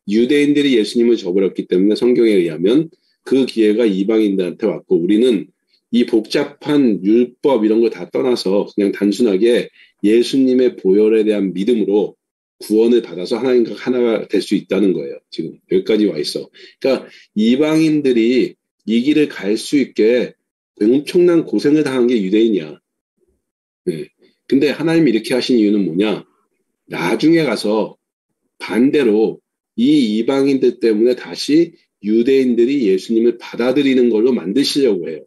유대인들이 예수님을 저버렸기 때문에 성경에 의하면 그 기회가 이방인들한테 왔고 우리는 이 복잡한 율법 이런 걸 다 떠나서 그냥 단순하게 예수님의 보혈에 대한 믿음으로 구원을 받아서 하나님과 하나가 될 수 있다는 거예요. 지금 여기까지 와 있어. 그러니까 이방인들이 이 길을 갈 수 있게 엄청난 고생을 당한 게 유대인이야. 네. 근데 하나님이 이렇게 하신 이유는 뭐냐? 나중에 가서 반대로 이 이방인들 때문에 다시 유대인들이 예수님을 받아들이는 걸로 만드시려고 해요.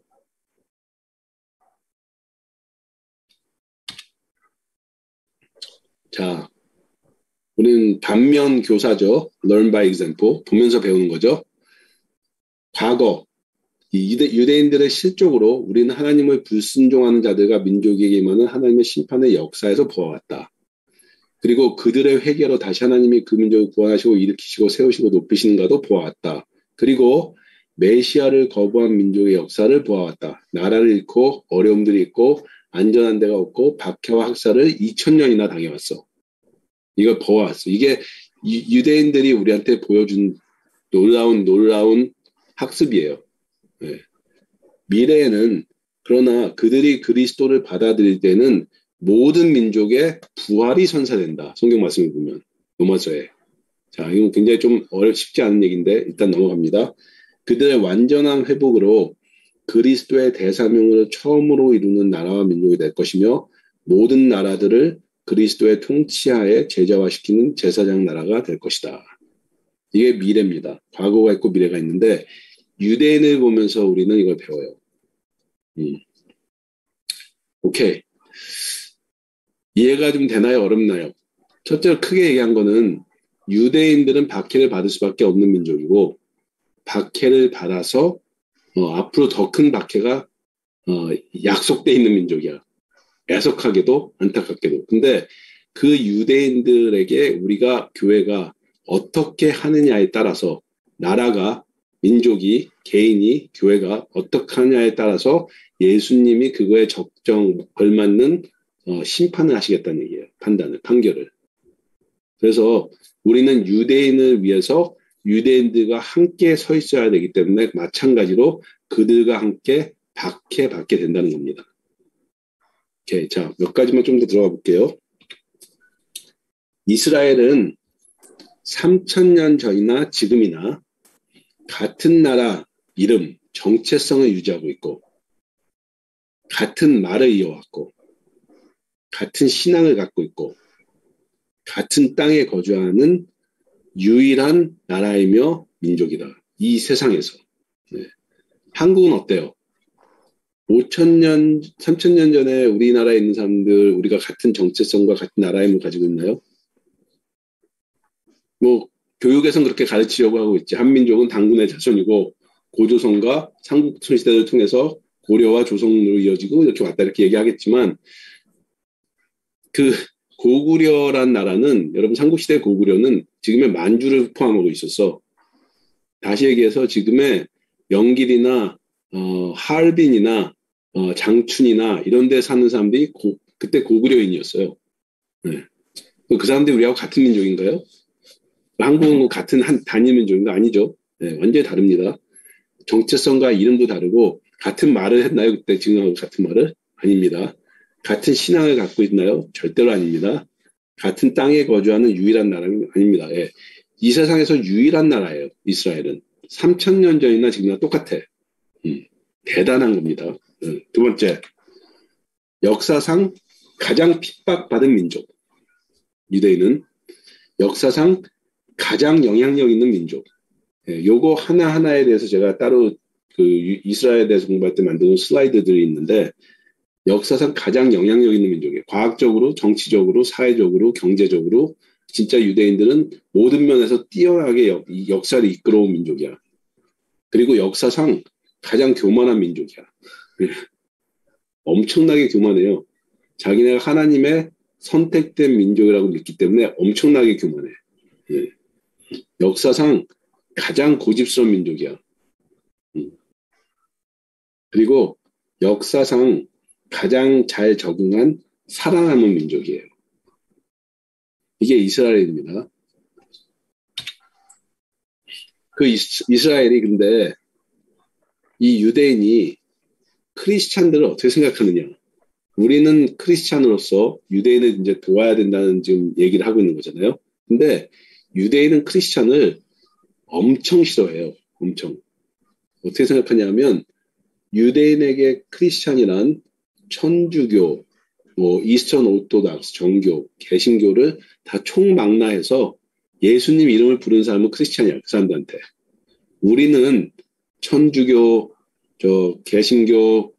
자, 우리는 반면 교사죠. Learn by example. 보면서 배우는 거죠. 과거, 유대인들의 실족으로 우리는 하나님을 불순종하는 자들과 민족에게 임하는 하나님의 심판의 역사에서 보아왔다. 그리고 그들의 회개로 다시 하나님이 그 민족을 구원하시고 일으키시고 세우시고 높이시는가도 보아왔다. 그리고 메시아를 거부한 민족의 역사를 보아왔다. 나라를 잃고 어려움들이 있고 안전한 데가 없고 박해와 학살을 2000년이나 당해왔어. 이걸 보아왔어. 이게 유대인들이 우리한테 보여준 놀라운 학습이에요. 네. 미래에는 그러나 그들이 그리스도를 받아들일 때는 모든 민족의 부활이 선사된다. 성경 말씀을 보면 로마서에. 자, 이건 굉장히 좀 쉽지 않은 얘기인데 일단 넘어갑니다. 그들의 완전한 회복으로 그리스도의 대사명으로 처음으로 이루는 나라와 민족이 될 것이며 모든 나라들을 그리스도의 통치하에 제자화시키는 제사장 나라가 될 것이다. 이게 미래입니다. 과거가 있고 미래가 있는데 유대인을 보면서 우리는 이걸 배워요. 오케이. 이해가 좀 되나요? 어렵나요? 첫째로 크게 얘기한 거는 유대인들은 박해를 받을 수밖에 없는 민족이고 박해를 받아서 앞으로 더 큰 박해가 약속돼 있는 민족이야. 애석하게도 안타깝게도. 근데 그 유대인들에게 우리가 교회가 어떻게 하느냐에 따라서 나라가 민족이 개인이 교회가 어떻게 하느냐에 따라서 예수님이 그거에 걸맞는 심판을 하시겠다는 얘기예요. 판결을. 그래서 우리는 유대인을 위해서 유대인들과 함께 서 있어야 되기 때문에 마찬가지로 그들과 함께 박해받게 된다는 겁니다. 오케이, 자, 몇 가지만 좀 더 들어가 볼게요. 이스라엘은 3000년 전이나 지금이나 같은 나라 이름, 정체성을 유지하고 있고 같은 말을 이어왔고 같은 신앙을 갖고 있고 같은 땅에 거주하는 유일한 나라이며 민족이다. 이 세상에서. 네. 한국은 어때요? 5000년, 3000년 전에 우리나라에 있는 사람들 우리가 같은 정체성과 같은 나라임을 가지고 있나요? 뭐 교육에선 그렇게 가르치려고 하고 있지. 한민족은 당군의 자손이고 고조선과 삼국선 시대를 통해서 고려와 조선으로 이어지고 이렇게 왔다 이렇게 얘기하겠지만 그 고구려란 나라는 여러분 삼국시대 고구려는 지금의 만주를 포함하고 있었어. 다시 얘기해서 지금의 영길이나 하얼빈이나 장춘이나 이런 데 사는 사람들이 그때 고구려인이었어요. 네. 그 사람들이 우리하고 같은 민족인가요? 한국은 같은 한 단일 민족인가? 아니죠. 네, 완전히 다릅니다. 정체성과 이름도 다르고 같은 말을 했나요? 그때 지금하고 같은 말을? 아닙니다. 같은 신앙을 갖고 있나요? 절대로 아닙니다. 같은 땅에 거주하는 유일한 나라는 아닙니다. 예. 이 세상에서 유일한 나라예요. 이스라엘은. 3000년 전이나 지금이나 똑같아. 대단한 겁니다. 두 번째, 역사상 가장 핍박받은 민족. 유대인은 역사상 가장 영향력 있는 민족. 예, 요거 하나하나에 대해서 제가 따로 그 이스라엘에 대해서 공부할 때 만드는 슬라이드들이 있는데 역사상 가장 영향력 있는 민족이에요. 과학적으로, 정치적으로, 사회적으로, 경제적으로 진짜 유대인들은 모든 면에서 뛰어나게 역사를 이끌어온 민족이야. 그리고 역사상 가장 교만한 민족이야. 엄청나게 교만해요. 자기네가 하나님의 선택된 민족이라고 믿기 때문에 엄청나게 교만해. 예. 역사상 가장 고집스러운 민족이야. 그리고 역사상 가장 잘 적응한 살아남은 민족이에요. 이게 이스라엘입니다. 그 이스라엘이 근데 이 유대인이 크리스찬들을 어떻게 생각하느냐. 우리는 크리스찬으로서 유대인을 이제 도와야 된다는 지금 얘기를 하고 있는 거잖아요. 근데 유대인은 크리스찬을 엄청 싫어해요. 엄청. 어떻게 생각하냐면 유대인에게 크리스찬이란 천주교, 뭐 이스턴 오토닥스, 정교, 개신교를 다 총망라해서 예수님 이름을 부르는 사람은 크리스찬이야, 그 사람들한테. 우리는 천주교, 개신교,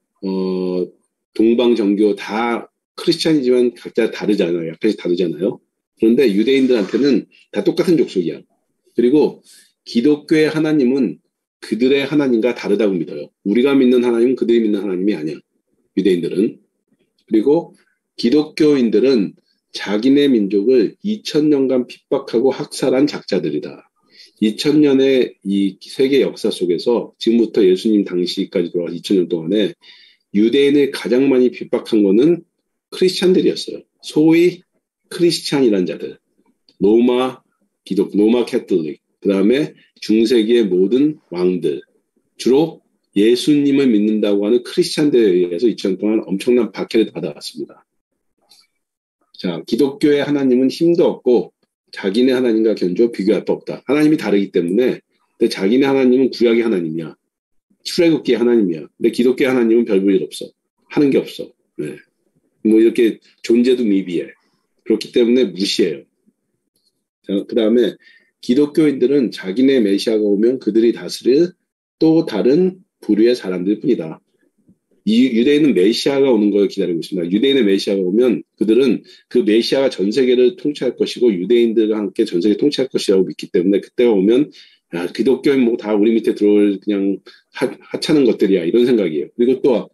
동방정교 다 크리스찬이지만 각자 다르잖아요. 약간씩 다르잖아요. 그런데 유대인들한테는 다 똑같은 족속이야. 그리고 기독교의 하나님은 그들의 하나님과 다르다고 믿어요. 우리가 믿는 하나님은 그들이 믿는 하나님이 아니야. 유대인들은. 그리고 기독교인들은 자기네 민족을 2000년간 핍박하고 학살한 작자들이다. 2000년의 이 세계 역사 속에서 지금부터 예수님 당시까지 돌아가서 2000년 동안에 유대인을 가장 많이 핍박한 거는 크리스찬들이었어요. 소위 크리스찬이란 자들. 로마 캐톨릭. 그 다음에 중세기의 모든 왕들. 주로 예수님을 믿는다고 하는 크리스찬들에 의해서 2000년 동안 엄청난 박해를 받아왔습니다. 자, 기독교의 하나님은 힘도 없고 자기네 하나님과 견주어 비교할 바 없다. 하나님이 다르기 때문에 근데 자기네 하나님은 구약의 하나님이야. 출애굽기의 하나님이야. 근데 기독교의 하나님은 별 볼 일 없어. 하는 게 없어. 네. 뭐 이렇게 존재도 미비해. 그렇기 때문에 무시해요. 그 다음에 기독교인들은 자기네 메시아가 오면 그들이 다스릴 또 다른 부류의 사람들 뿐이다. 이 유대인은 메시아가 오는 걸 기다리고 있습니다. 유대인의 메시아가 오면 그들은 그 메시아가 전 세계를 통치할 것이고 유대인들과 함께 전 세계 통치할 것이라고 믿기 때문에 그때가 오면 야, 기독교인 뭐 다 우리 밑에 들어올 그냥 하찮은 것들이야 이런 생각이에요. 그리고 또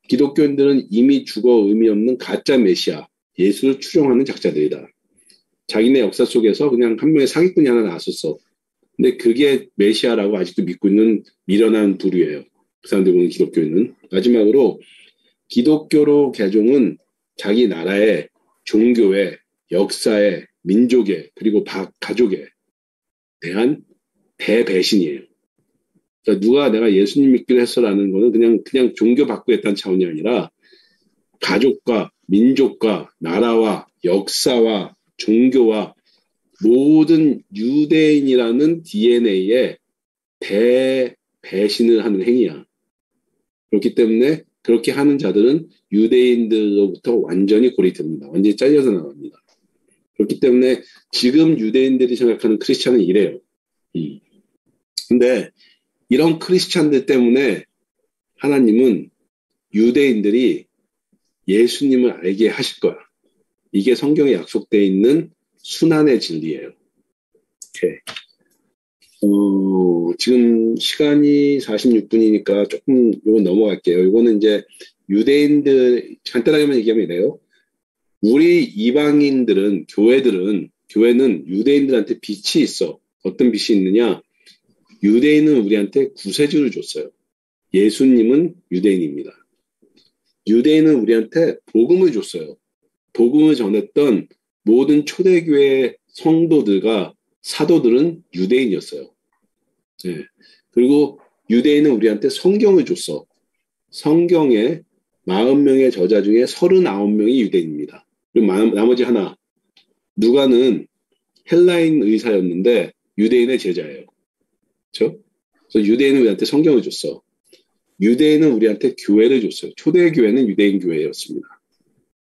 기독교인들은 이미 죽어 의미 없는 가짜 메시아 예수를 추종하는 작자들이다. 자기네 역사 속에서 그냥 한 명의 사기꾼이 하나 나왔었어. 근데 그게 메시아라고 아직도 믿고 있는 미련한 부류예요. 그 사람들 보는 기독교인은. 마지막으로 기독교로 개종은 자기 나라의 종교의 역사의 민족의 그리고 가족에 대한 대배신이에요. 그러니까 누가 내가 예수님 믿기로 했어라는 거는 그냥 종교 바꾸고 했다는 차원이 아니라 가족과 민족과 나라와 역사와 종교와 모든 유대인이라는 DNA에 대배신을 하는 행위야. 그렇기 때문에 그렇게 하는 자들은 유대인들로부터 완전히 고립됩니다. 완전히 잘려서 나갑니다. 그렇기 때문에 지금 유대인들이 생각하는 크리스찬은 이래요. 근데 이런 크리스찬들 때문에 하나님은 유대인들이 예수님을 알게 하실 거야. 이게 성경에 약속되어 있는 순환의 진리예요. 오케이. 지금 시간이 46분이니까 조금 이건 넘어갈게요. 이거는 이제 유대인들 간단하게만 얘기하면 이래요. 우리 이방인들은 교회는 유대인들한테 빚이 있어. 어떤 빚이 있느냐? 유대인은 우리한테 구세주를 줬어요. 예수님은 유대인입니다. 유대인은 우리한테 복음을 줬어요. 복음을 전했던 모든 초대교회 성도들과 사도들은 유대인이었어요. 네. 그리고 유대인은 우리한테 성경을 줬어. 성경의 40명의 저자 중에 39명이 유대인입니다. 그리고 나머지 하나, 누가는 헬라인 의사였는데 유대인의 제자예요. 그렇죠? 그래서 유대인은 우리한테 성경을 줬어. 유대인은 우리한테 교회를 줬어요. 초대교회는 유대인 교회였습니다.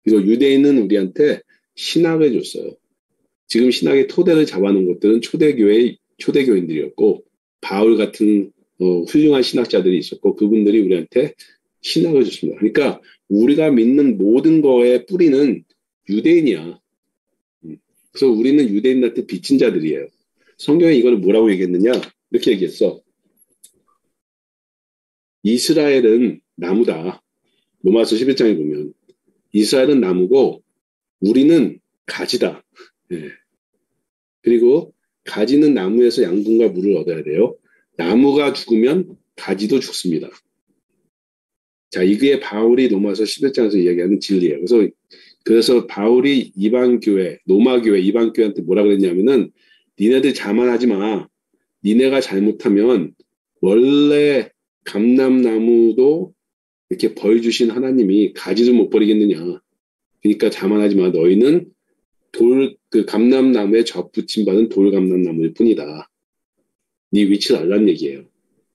그래서 유대인은 우리한테 신학을 줬어요. 지금 신학의 토대를 잡아놓은 것들은 초대교인들이었고 바울 같은 훌륭한 신학자들이 있었고 그분들이 우리한테 신학을 줬습니다. 그러니까 우리가 믿는 모든 거의 뿌리는 유대인이야. 그래서 우리는 유대인한테 빚진 자들이에요. 성경에 이걸 뭐라고 얘기했느냐? 이렇게 얘기했어. 이스라엘은 나무다. 로마서 11장에 보면 이스라엘은 나무고 우리는 가지다. 네. 그리고 가지는 나무에서 양분과 물을 얻어야 돼요. 나무가 죽으면 가지도 죽습니다. 자, 이게 바울이 로마서 11장에서 이야기하는 진리예요. 그래서 바울이 이방교회, 로마교회, 이방교회한테 뭐라 그랬냐면은 니네들 자만하지 마. 니네가 잘못하면 원래 감람나무도 이렇게 벌 주신 하나님이 가지도 못 버리겠느냐. 그러니까 자만하지 마. 너희는 그 감람나무에 접붙임 받은 돌감람나무일 뿐이다. 네 위치를 알란 얘기예요.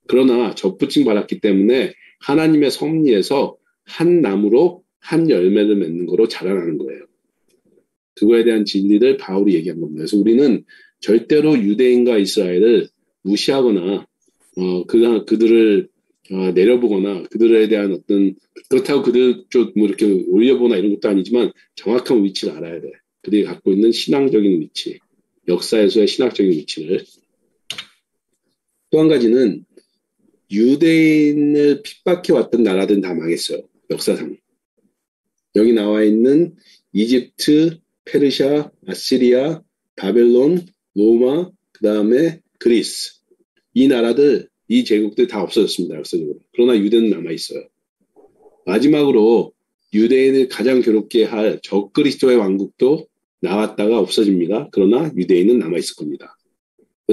그러나 접붙임 받았기 때문에 하나님의 섭리에서 한 나무로 한 열매를 맺는 거로 자라나는 거예요. 그거에 대한 진리를 바울이 얘기한 겁니다. 그래서 우리는 절대로 유대인과 이스라엘을 무시하거나 그들을 내려보거나 그들에 대한 어떤 그렇다고 그들 쪽 뭐 이렇게 올려보나 이런 것도 아니지만 정확한 위치를 알아야 돼. 그들이 갖고 있는 신앙적인 위치, 역사에서의 신학적인 위치를. 또 한 가지는 유대인을 핍박해왔던 나라들은 다 망했어요. 역사상. 여기 나와 있는 이집트, 페르시아, 아시리아, 바벨론, 로마, 그 다음에 그리스. 이 나라들, 이 제국들 다 없어졌습니다. 역사적으로. 그러나 유대는 남아있어요. 마지막으로 유대인을 가장 괴롭게 할 적그리스도의 왕국도 나왔다가 없어집니다. 그러나 유대인은 남아있을 겁니다.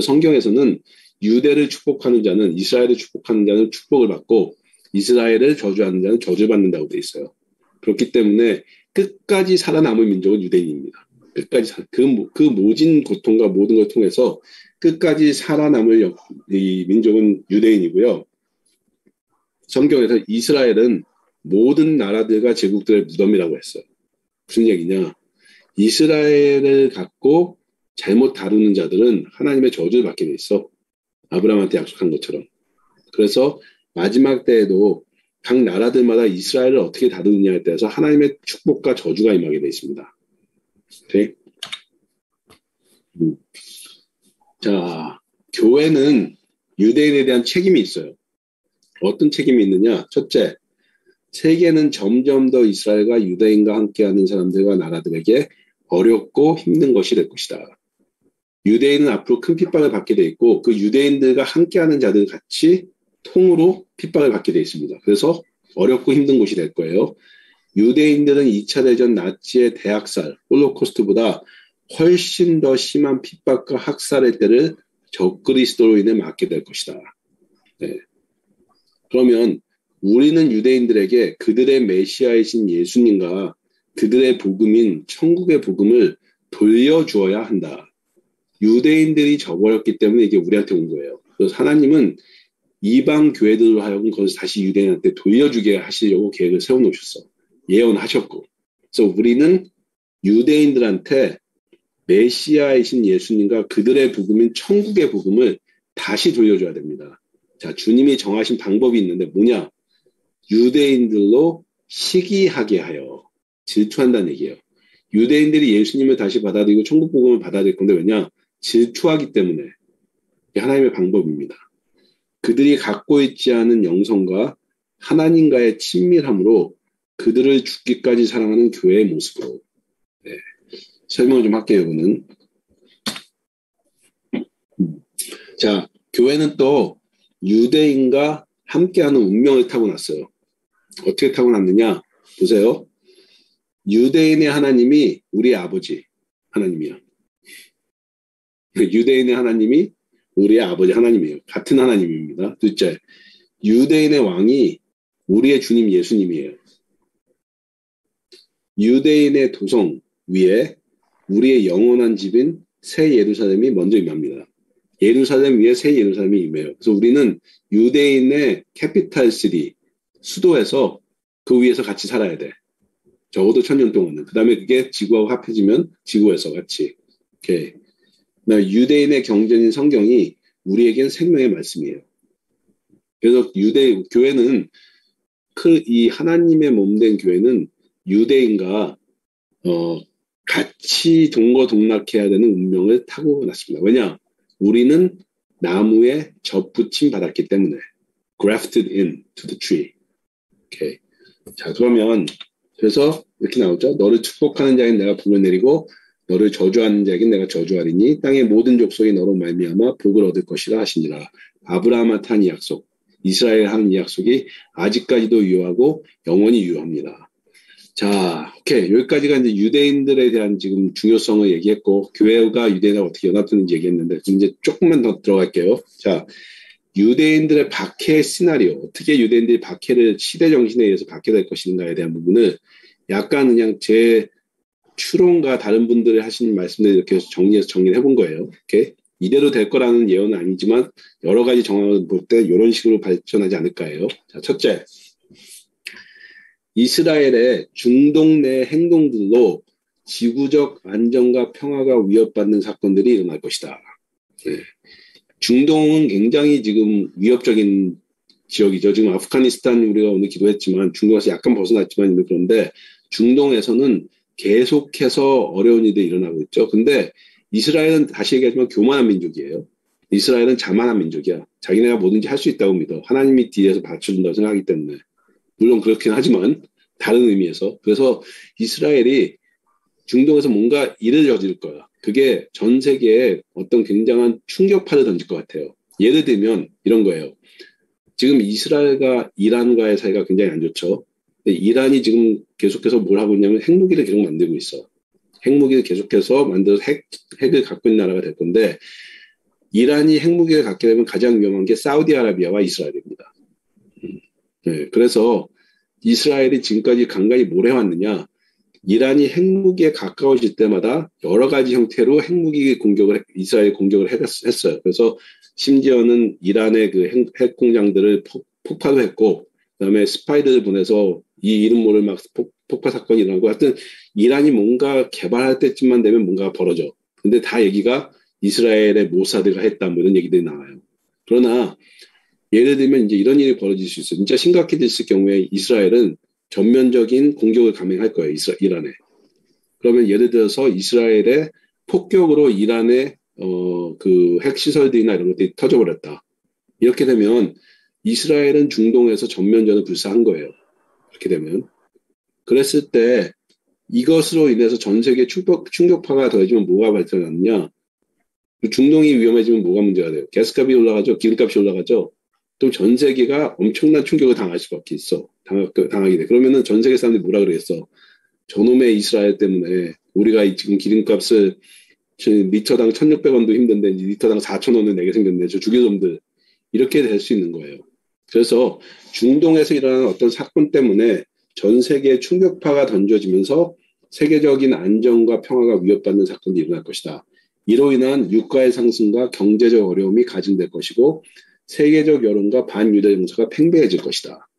성경에서는 유대를 축복하는 자는, 이스라엘을 축복하는 자는 축복을 받고 이스라엘을 저주하는 자는 저주를 받는다고 되어 있어요. 그렇기 때문에 끝까지 살아남은 민족은 유대인입니다. 끝까지 그 모진 고통과 모든 걸 통해서 끝까지 살아남을 이 민족은 유대인이고요. 성경에서 이스라엘은 모든 나라들과 제국들의 무덤이라고 했어요. 무슨 얘기냐? 이스라엘을 갖고 잘못 다루는 자들은 하나님의 저주를 받게 돼 있어. 아브라함한테 약속한 것처럼. 그래서 마지막 때에도 각 나라들마다 이스라엘을 어떻게 다루느냐에 따라서 하나님의 축복과 저주가 임하게 돼 있습니다. 오케이? 자, 교회는 유대인에 대한 책임이 있어요. 어떤 책임이 있느냐? 첫째, 세계는 점점 더 이스라엘과 유대인과 함께하는 사람들과 나라들에게 어렵고 힘든 것이 될 것이다. 유대인은 앞으로 큰 핍박을 받게 돼 있고 그 유대인들과 함께하는 자들 같이 통으로 핍박을 받게 돼 있습니다. 그래서 어렵고 힘든 곳이 될 거예요. 유대인들은 2차 대전 나치의 대학살, 홀로코스트보다 훨씬 더 심한 핍박과 학살의 때를 적그리스도로 인해 맞게 될 것이다. 네. 그러면 우리는 유대인들에게 그들의 메시아이신 예수님과 그들의 복음인 천국의 복음을 돌려주어야 한다. 유대인들이 저버렸기 때문에 이게 우리한테 온 거예요. 그래서 하나님은 이방 교회들로 하여금 그것을 다시 유대인한테 돌려주게 하시려고 계획을 세워놓으셨어. 예언하셨고. 그래서 우리는 유대인들한테 메시아이신 예수님과 그들의 복음인 천국의 복음을 다시 돌려줘야 됩니다. 자, 주님이 정하신 방법이 있는데 뭐냐? 유대인들로 시기하게 하여 질투한다는 얘기예요. 유대인들이 예수님을 다시 받아들이고 천국 복음을 받아들일 건데 왜냐? 질투하기 때문에. 이게 하나님의 방법입니다. 그들이 갖고 있지 않은 영성과 하나님과의 친밀함으로 그들을 죽기까지 사랑하는 교회의 모습으로. 네. 설명을 좀 할게요, 이거는. 자, 교회는 또 유대인과 함께하는 운명을 타고났어요. 어떻게 타고났느냐? 보세요. 유대인의 하나님이 우리의 아버지 하나님이야. 유대인의 하나님이 우리의 아버지 하나님이에요. 같은 하나님입니다. 둘째, 유대인의 왕이 우리의 주님 예수님이에요. 유대인의 도성 위에 우리의 영원한 집인 새 예루살렘이 먼저 임합니다. 예루살렘 위에 새 예루살렘이 임해요. 그래서 우리는 유대인의 캐피탈 시티, 수도에서 그 위에서 같이 살아야 돼. 적어도 1000년 동안은. 그 다음에 그게 지구하고 합해지면 지구에서 같이. 이렇게. 유대인의 경전인 성경이 우리에겐 생명의 말씀이에요. 그래서 교회는 이 하나님의 몸된 교회는 유대인과 같이 동거동락해야 되는 운명을 타고났습니다. 왜냐? 우리는 나무에 접붙임 받았기 때문에 grafted in to the tree. 오케이. 자, 그러면 그래서 이렇게 나오죠. 너를 축복하는 자에게 내가 복을 내리고 너를 저주하는 자에게 내가 저주하리니 땅의 모든 족속이 너로 말미암아 복을 얻을 것이라 하시니라. 아브라함한테 한 이 약속, 이스라엘에 한 이 약속이 아직까지도 유효하고 영원히 유효합니다. 자, 오케이. 여기까지가 이제 유대인들에 대한 지금 중요성을 얘기했고, 교회가 유대인하고 어떻게 연합되는지 얘기했는데, 이제 조금만 더 들어갈게요. 자, 유대인들의 박해 시나리오, 어떻게 유대인들이 박해를 시대 정신에 의해서 박해될 것인가에 대한 부분을 약간 그냥 제 추론과 다른 분들이 하시는 말씀들 이렇게 정리해서 정리를 해본 거예요. 오케이. 이대로 될 거라는 예언은 아니지만 여러 가지 정황을 볼 때 이런 식으로 발전하지 않을까요? 자, 첫째. 이스라엘의 중동 내 행동들로 지구적 안정과 평화가 위협받는 사건들이 일어날 것이다. 네. 중동은 굉장히 지금 위협적인 지역이죠. 지금 아프가니스탄 우리가 오늘 기도했지만 중동에서 약간 벗어났지만 그런데 중동에서는 계속해서 어려운 일들이 일어나고 있죠. 근데 이스라엘은 다시 얘기하지만 교만한 민족이에요. 이스라엘은 자만한 민족이야. 자기네가 뭐든지 할 수 있다고 믿어. 하나님이 뒤에서 받쳐준다고 생각하기 때문에. 물론 그렇긴 하지만 다른 의미에서. 그래서 이스라엘이 중동에서 뭔가 일을 저지를 거야. 그게 전 세계에 어떤 굉장한 충격파를 던질 것 같아요. 예를 들면 이런 거예요. 지금 이스라엘과 이란과의 사이가 굉장히 안 좋죠. 근데 이란이 지금 계속해서 뭘 하고 있냐면 핵무기를 계속 만들고 있어. 핵무기를 계속해서 만들어서 핵을 갖고 있는 나라가 될 건데 이란이 핵무기를 갖게 되면 가장 위험한 게 사우디아라비아와 이스라엘입니다. 네, 그래서 이스라엘이 지금까지 간간히 뭘 해왔느냐. 이란이 핵무기에 가까워질 때마다 여러 가지 형태로 이스라엘 공격을 했어요. 그래서 심지어는 이란의 그 핵 공장들을 폭파도 했고, 그 다음에 스파이들을 보내서 이 이름 모를 막 폭파 사건이 일어나고, 하여튼 이란이 뭔가 개발할 때쯤만 되면 뭔가가 벌어져. 근데 다 얘기가 이스라엘의 모사드가 했다, 뭐 이런 얘기들이 나와요. 그러나, 예를 들면 이제 이런 일이 벌어질 수 있어요. 진짜 심각해졌을 경우에 이스라엘은 전면적인 공격을 감행할 거예요. 이란에. 그러면 예를 들어서 이스라엘의 폭격으로 이란의 그 핵시설들이나 이런 것들이 터져버렸다. 이렇게 되면 이스라엘은 중동에서 전면전을 불사한 거예요. 그렇게 되면. 그랬을 때 이것으로 인해서 전 세계 충격파가 더해지면 뭐가 발생하느냐. 중동이 위험해지면 뭐가 문제가 돼요. 가스값이 올라가죠. 기름값이 올라가죠. 또 전 세계가 엄청난 충격을 당할 수밖에 있어. 당하게 돼. 그러면은 전 세계 사람들이 뭐라 그러겠어. 저놈의 이스라엘 때문에 우리가 지금 기름값을 리터당 1,600원도 힘든데 리터당 4,000원을 내게 생겼네. 저 주교놈들. 이렇게 될 수 있는 거예요. 그래서 중동에서 일어나는 어떤 사건 때문에 전 세계에 충격파가 던져지면서 세계적인 안정과 평화가 위협받는 사건이 일어날 것이다. 이로 인한 유가의 상승과 경제적 어려움이 가중될 것이고 세계적 여론과 반유대 정서가 팽배해질 것이다.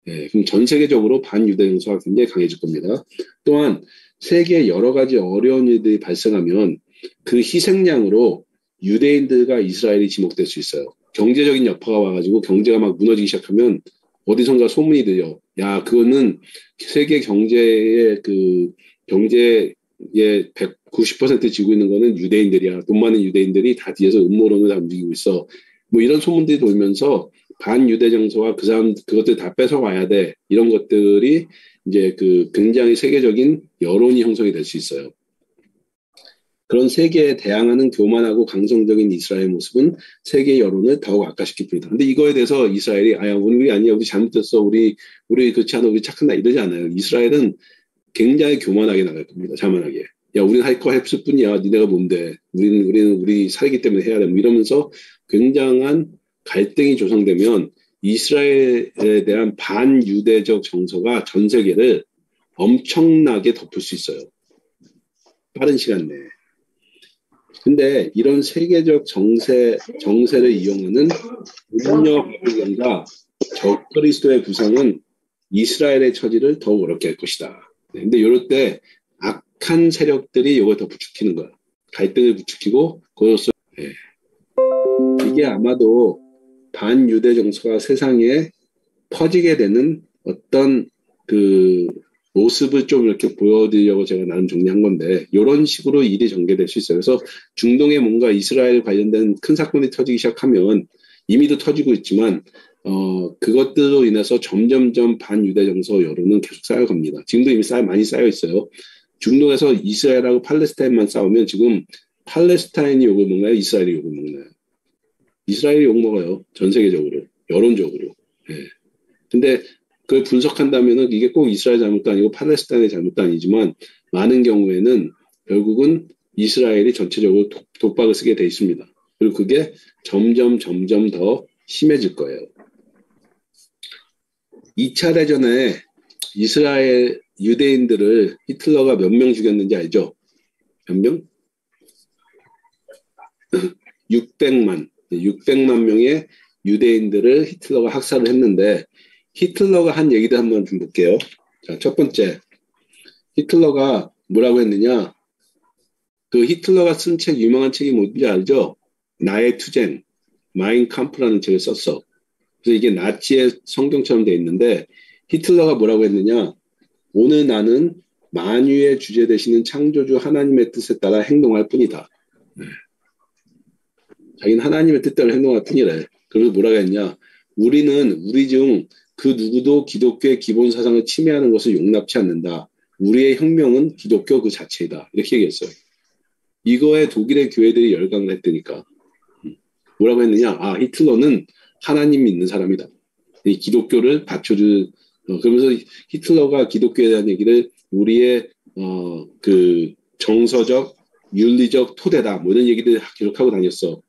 예, 그럼 전 세계적으로 반유대 정서가 굉장히 강해질 겁니다. 또한 세계에 여러 가지 어려운 일들이 발생하면 그 희생양으로 유대인들과 이스라엘이 지목될 수 있어요. 경제적인 여파가 와가지고 경제가 막 무너지기 시작하면 어디선가 소문이 들려. 야, 그거는 세계 경제의 190% 지고 있는 거는 유대인들이야. 돈 많은 유대인들이 다 뒤에서 음모론을 다 움직이고 있어. 뭐 이런 소문들이 돌면서 반유대 정서와 그것들 다 뺏어와야 돼. 이런 것들이 이제 굉장히 세계적인 여론이 형성이 될 수 있어요. 그런 세계에 대항하는 교만하고 강성적인 이스라엘 모습은 세계 여론을 더욱 악화시킬 뿐이다. 근데 이거에 대해서 이스라엘이 우리 아니야. 우리 잘못했어. 우리 그렇지 않아. 우리 착한다. 이러지 않아요. 이스라엘은 굉장히 교만하게 나갈 겁니다. 자만하게. 야, 우리는 할 거 했을 뿐이야. 니네가 뭔데. 우리 살기 때문에 해야 돼. 뭐 이러면서 굉장한 갈등이 조성되면 이스라엘에 대한 반유대적 정서가 전 세계를 엄청나게 덮을 수 있어요. 빠른 시간 내에. 근데 이런 세계적 정세를 이용하는 문명과 적그리스도의 부상은 이스라엘의 처지를 더욱 어렵게 할 것이다. 근데 이럴 때 악한 세력들이 이걸 더 부추기는 거야. 갈등을 부추기고 그것을 이게 아마도 반유대 정서가 세상에 퍼지게 되는 어떤 모습을 좀 이렇게 보여드리려고 제가 나름 정리한 건데 이런 식으로 일이 전개될 수 있어요. 그래서 중동에 뭔가 이스라엘 관련된 큰 사건이 터지기 시작하면 이미도 터지고 있지만 그것들로 인해서 점점점 반유대 정서 여론은 계속 쌓여갑니다. 지금도 이미 많이 쌓여 있어요. 중동에서 이스라엘하고 팔레스타인만 싸우면 지금 팔레스타인이 욕을 먹나요? 이스라엘이 욕을 먹나요? 이스라엘이 욕 먹어요. 전 세계적으로. 여론적으로. 예. 근데 그걸 분석한다면은 이게 꼭 이스라엘 잘못도 아니고 팔레스타인의 잘못도 아니지만 많은 경우에는 결국은 이스라엘이 전체적으로 독박을 쓰게 돼 있습니다. 그리고 그게 점점 더 심해질 거예요. 2차 대전에 이스라엘 유대인들을 히틀러가 몇 명 죽였는지 알죠? 몇 명? 600만 명의 유대인들을 히틀러가 학살을 했는데 히틀러가 한 얘기도 한번 좀 볼게요. 자, 첫 번째. 히틀러가 뭐라고 했느냐? 그 히틀러가 쓴 책, 유명한 책이 뭔지 알죠? 나의 투쟁, 마인 캄프라는 책을 썼어. 그래서 이게 나치의 성경처럼 돼 있는데 히틀러가 뭐라고 했느냐? 오늘 나는 만유의 주제 되시는 창조주 하나님의 뜻에 따라 행동할 뿐이다. 네. 자기는 하나님의 뜻대로 행동할 뿐이래. 그래서 뭐라고 했냐? 우리는 우리 중 그 누구도 기독교의 기본 사상을 침해하는 것을 용납치 않는다. 우리의 혁명은 기독교 그 자체이다. 이렇게 얘기했어요. 이거에 독일의 교회들이 열광을 했다니까. 뭐라고 했느냐? 아, 히틀러는 하나님 믿는 사람이다. 이 기독교를 그러면서 히틀러가 기독교에 대한 얘기를 우리의 그 정서적, 윤리적 토대다. 뭐 이런 얘기를 기록하고 다녔어.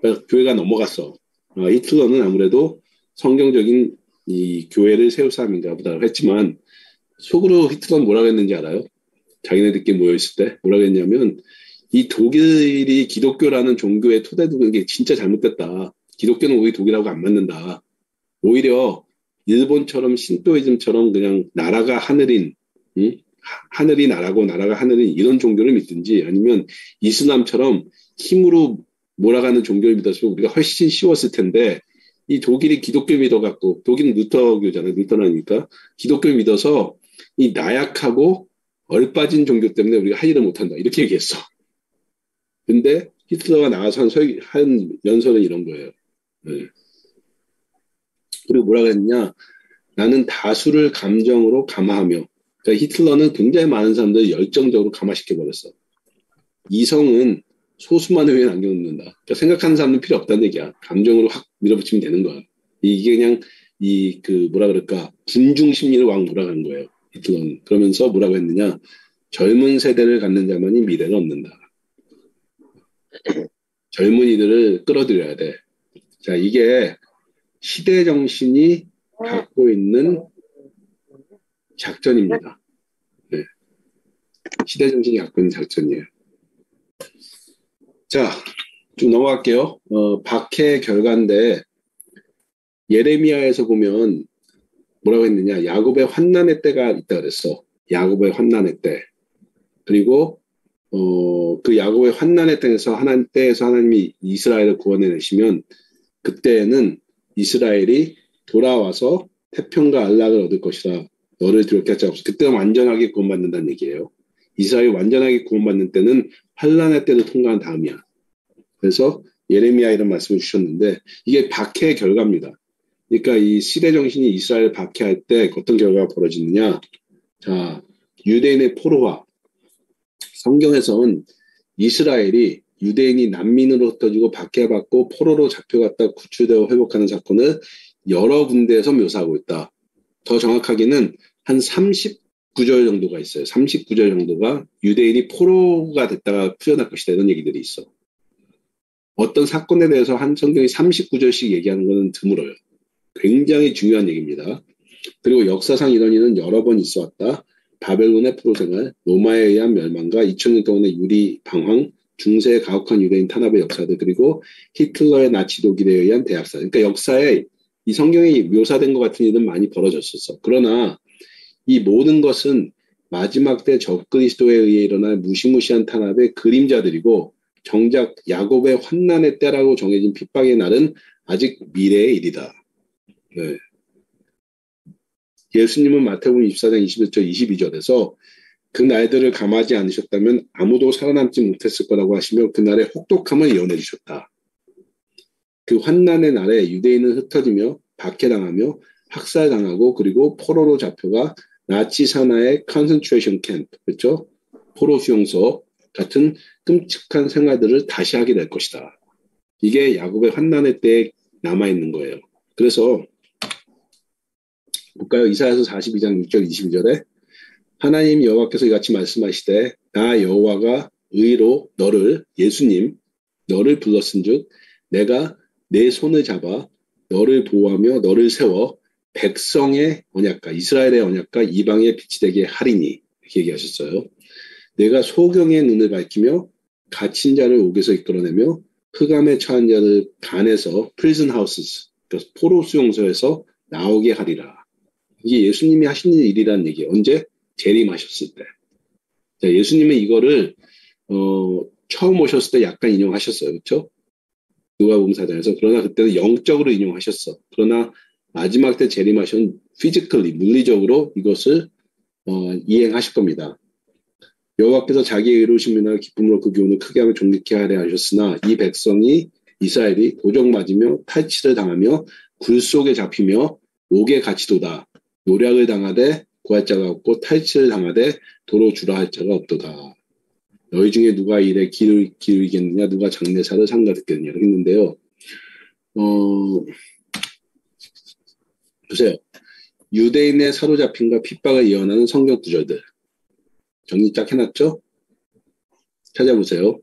그러니까 교회가 넘어갔어. 히틀러는 아무래도 성경적인 이 교회를 세울 사람인가 보다 했지만 속으로 히틀러는 뭐라고 했는지 알아요? 자기네들끼리 모여있을 때 뭐라고 했냐면 이 독일이 기독교라는 종교의 토대 두는 게 진짜 잘못됐다. 기독교는 우리 독일하고 안 맞는다. 오히려 일본처럼 신도이즘처럼 그냥 나라가 하늘인, 하늘이 나라고 나라가 하늘인 이런 종교를 믿든지 아니면 이슬람처럼 힘으로 몰아가는 종교를 믿었으면 우리가 훨씬 쉬웠을 텐데 이 독일이 기독교 믿어갖고 독일은 루터교잖아요. 루터라니까 기독교 믿어서 이 나약하고 얼빠진 종교 때문에 우리가 할 일을 못한다. 이렇게 얘기했어. 근데 히틀러가 나와서 한 연설은 이런 거예요. 네. 그리고 뭐라고 했냐? 나는 다수를 감정으로 감화하며 그러니까 히틀러는 굉장히 많은 사람들을 열정적으로 감화시켜버렸어. 이성은 소수만을 위해 남겨놓는다. 그러니까 생각하는 사람은 필요 없다는 얘기야. 감정으로 확 밀어붙이면 되는 거야. 이게 그냥 뭐라 그럴까 군중 심리를 왕 몰아간 거예요. 히틀러는. 그러면서 뭐라고 했느냐? 젊은 세대를 갖는 자만이 미래를 얻는다. 젊은이들을 끌어들여야 돼. 자, 이게 시대 정신이 갖고 있는 작전입니다. 네. 시대 정신이 갖고 있는 작전이에요. 자, 좀 넘어갈게요. 박해 결과인데 예레미야에서 보면 뭐라고 했느냐? 야곱의 환난의 때가 있다 그랬어. 야곱의 환난의 때. 그리고 그 야곱의 환난의 때에서 하나님이 이스라엘을 구원해내시면 그때에는 이스라엘이 돌아와서 태평과 안락을 얻을 것이라 너를 두렵게 할 자 없어. 그때는 완전하게 구원받는다는 얘기예요. 이스라엘이 완전하게 구원받는 때는 환난의 때를 통과한 다음이야. 그래서 예레미야 이런 말씀을 주셨는데 이게 박해의 결과입니다. 그러니까 이 시대 정신이 이스라엘을 박해할 때 어떤 결과가 벌어지느냐. 자, 유대인의 포로화. 성경에서는 이스라엘이 유대인이 난민으로 흩어지고 박해받고 포로로 잡혀갔다 구출되어 회복하는 사건을 여러 군데에서 묘사하고 있다. 더 정확하게는 한 39절 정도가 있어요. 39절 정도가 유대인이 포로가 됐다가 풀려날 것이다. 이런 얘기들이 있어. 어떤 사건에 대해서 한 성경이 39절씩 얘기하는 것은 드물어요. 굉장히 중요한 얘기입니다. 그리고 역사상 이런 일은 여러 번 있어 왔다. 바벨론의 포로 생활, 로마에 의한 멸망과 2000년 동안의 유리 방황, 중세의 가혹한 유대인 탄압의 역사들, 그리고 히틀러의 나치 독일에 의한 대학살. 그러니까 역사에 이 성경이 묘사된 것 같은 일은 많이 벌어졌었어. 그러나 이 모든 것은 마지막 때 적그리스도에 의해 일어날 무시무시한 탄압의 그림자들이고 정작 야곱의 환난의 때라고 정해진 핍박의 날은 아직 미래의 일이다. 네. 예수님은 마태복음 24장 21절 22절에서 그 날들을 감하지 않으셨다면 아무도 살아남지 못했을 거라고 하시며 그날의 혹독함을 예언해 주셨다. 그 환난의 날에 유대인은 흩어지며 박해당하며 학살당하고 그리고 포로로 잡혀가 나치 산하의 컨센트레이션 캠프, 그렇죠? 포로 수용소 같은 끔찍한 생활들을 다시 하게 될 것이다. 이게 야곱의 환난의 때에 남아있는 거예요. 그래서 볼까요? 이사야서 42장 6절 22절에 하나님 여호와께서 이같이 말씀하시되 나 여호와가 의로 너를 예수님 너를 불렀은즉 내가 내 손을 잡아 너를 보호하며 너를 세워 백성의 언약과 이스라엘의 언약과 이방의 빛이 되게 하리니 이렇게 얘기하셨어요. 내가 소경의 눈을 밝히며 갇힌 자를 옥에서 이끌어내며 흑암에 처한 자를 간에서 prison houses 그러니까 포로 수용소에서 나오게 하리라. 이게 예수님이 하신 일이라는 얘기예요. 언제? 재림하셨을 때. 자, 예수님은 이거를 처음 오셨을 때 약간 인용하셨어요. 그렇죠? 누가복음 4장에서. 그러나 그때는 영적으로 인용하셨어. 그러나 마지막 때 재림하신 피지컬리, 물리적으로 이것을 이행하실 겁니다. 여호와께서 자기의 의로우심이나 기쁨으로 그 교훈을 크게 하며 존귀케 하려 하셨으나 이 백성이 이스라엘이 도적 맞으며 탈취를 당하며 굴 속에 잡히며 옥에 갇히도다. 노략을 당하되 구할 자가 없고 탈취를 당하되 도로 주라 할 자가 없도다. 너희 중에 누가 일에 기울이겠느냐, 누가 장례사를 상가듣겠느냐 했는데요. 보세요. 유대인의 사로잡힘과 핍박을 예언하는 성경 구절들. 정리 쫙 해놨죠? 찾아보세요.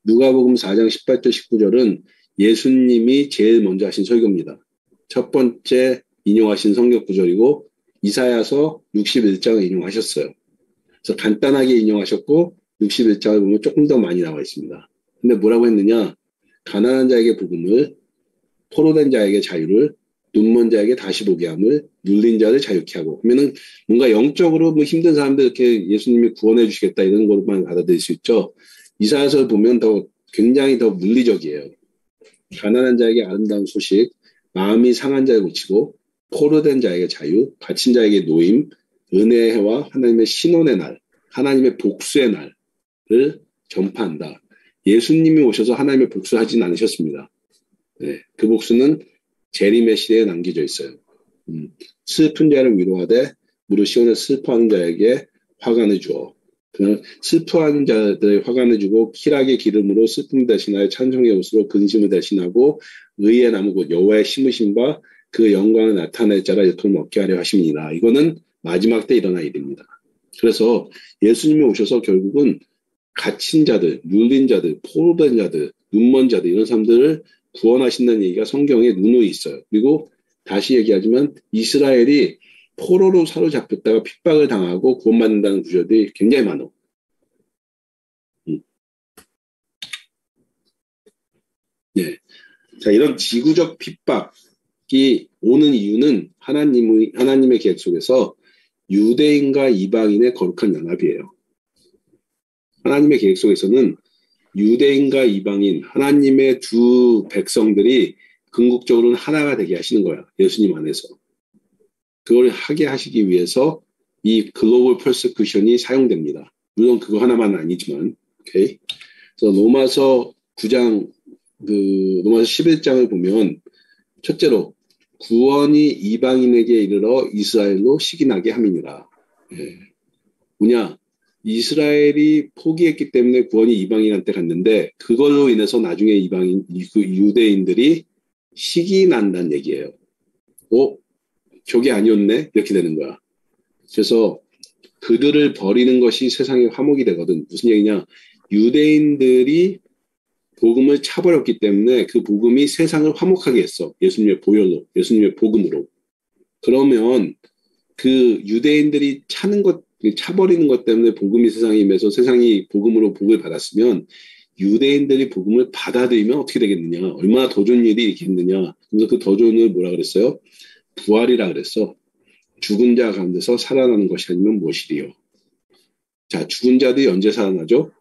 누가복음 4장 18절 19절은 예수님이 제일 먼저 하신 설교입니다. 첫 번째 인용하신 성경 구절이고 이사야서 61장을 인용하셨어요. 그래서 간단하게 인용하셨고 61장을 보면 조금 더 많이 나와 있습니다. 근데 뭐라고 했느냐? 가난한 자에게 복음을, 포로된 자에게 자유를, 눈먼 자에게 다시 보게 함을, 눌린 자를 자유케 하고. 그러면은 뭔가 영적으로 뭐 힘든 사람들 이렇게 예수님이 구원해 주시겠다 이런 것만 받아들일 수 있죠. 이사야서를 보면 굉장히 더 물리적이에요. 가난한 자에게 아름다운 소식, 마음이 상한 자를 고치고, 포로된 자에게 자유, 갇힌 자에게 노임, 은혜의 해와 하나님의 신원의 날, 하나님의 복수의 날을 전파한다. 예수님이 오셔서 하나님의 복수를 하진 않으셨습니다. 네, 그 복수는 재림의 시대에 남겨져 있어요. 슬픈 자를 위로하되 무릇 시온에 슬퍼하는 자에게 화관을 주어. 그냥 슬퍼하는 자들의 화관을 주고 희락의 기름으로 슬픔을 대신하여 찬송의 옷으로 근심을 대신하고 의의 나무 곧 여호와의 심으신 바 그 영광을 나타낼 자라 일컬음 얻게 하려 하십니다. 이거는 마지막 때 일어날 일입니다. 그래서 예수님이 오셔서 결국은 갇힌 자들, 눌린 자들, 포로된 자들, 눈먼 자들 이런 사람들을 구원하신다는 얘기가 성경에 누누이 있어요. 그리고 다시 얘기하지만 이스라엘이 포로로 사로잡혔다가 핍박을 당하고 구원받는다는 구절들이 굉장히 많아. 네. 자, 이런 지구적 핍박이 오는 이유는 하나님의 계획 속에서 유대인과 이방인의 거룩한 연합이에요. 하나님의 계획 속에서는 유대인과 이방인, 하나님의 두 백성들이 궁극적으로는 하나가 되게 하시는 거야. 예수님 안에서. 그걸 하게 하시기 위해서 이 글로벌 퍼세큐션이 사용됩니다. 물론 그거 하나만 아니지만, 오케이. 그래서 로마서 9장, 로마서 11장을 보면, 첫째로, 구원이 이방인에게 이르러 이스라엘로 식인하게 함이니라. 예. 뭐냐? 이스라엘이 포기했기 때문에 구원이 이방인한테 갔는데, 그걸로 인해서 나중에 유대인들이 식인한다는 얘기예요. 저게 아니었네? 이렇게 되는 거야. 그래서 그들을 버리는 것이 세상의 화목이 되거든. 무슨 얘기냐? 유대인들이 복음을 차버렸기 때문에 그 복음이 세상을 화목하게 했어. 예수님의 보혈로, 예수님의 복음으로. 그러면 그 유대인들이 차버리는 것 때문에 복음이 세상에 임해서 세상이 복음으로 복을 받았으면 유대인들이 복음을 받아들이면 어떻게 되겠느냐? 얼마나 더 좋은 일이 있겠느냐? 그래서 그 더 좋은 일 뭐라 그랬어요? 부활이라 그랬어. 죽은 자 가운데서 살아나는 것이 아니면 무엇이리요? 자, 죽은 자들이 언제 살아나죠?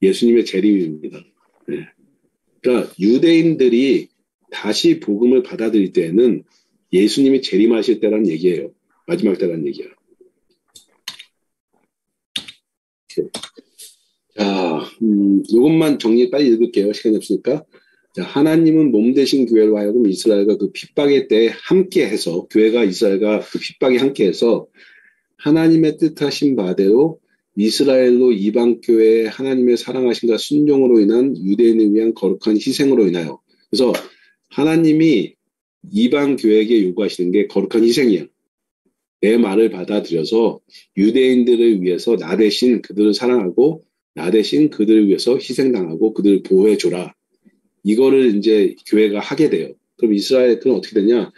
예수님의 재림입니다. 네. 그러니까 유대인들이 다시 복음을 받아들일 때에는 예수님이 재림하실 때란 얘기예요. 마지막 때란 얘기야. 자, 이것만 정리 빨리 읽을게요. 시간이 없으니까. 자, 하나님은 몸 대신 교회로 하여금 이스라엘과 그 핍박의 때에 함께해서 교회가 이스라엘과 그 핍박에 함께해서 하나님의 뜻하신 바대로 이스라엘로 이방교회의 하나님의 사랑하심과 순종으로 인한 유대인을 위한 거룩한 희생으로 인하여 그래서 하나님이 이방교회에게 요구하시는 게 거룩한 희생이야. 내 말을 받아들여서 유대인들을 위해서 나 대신 그들을 사랑하고 나 대신 그들을 위해서 희생당하고 그들을 보호해줘라. 이거를 이제 교회가 하게 돼요. 그럼 이스라엘 그럼 어떻게 되냐?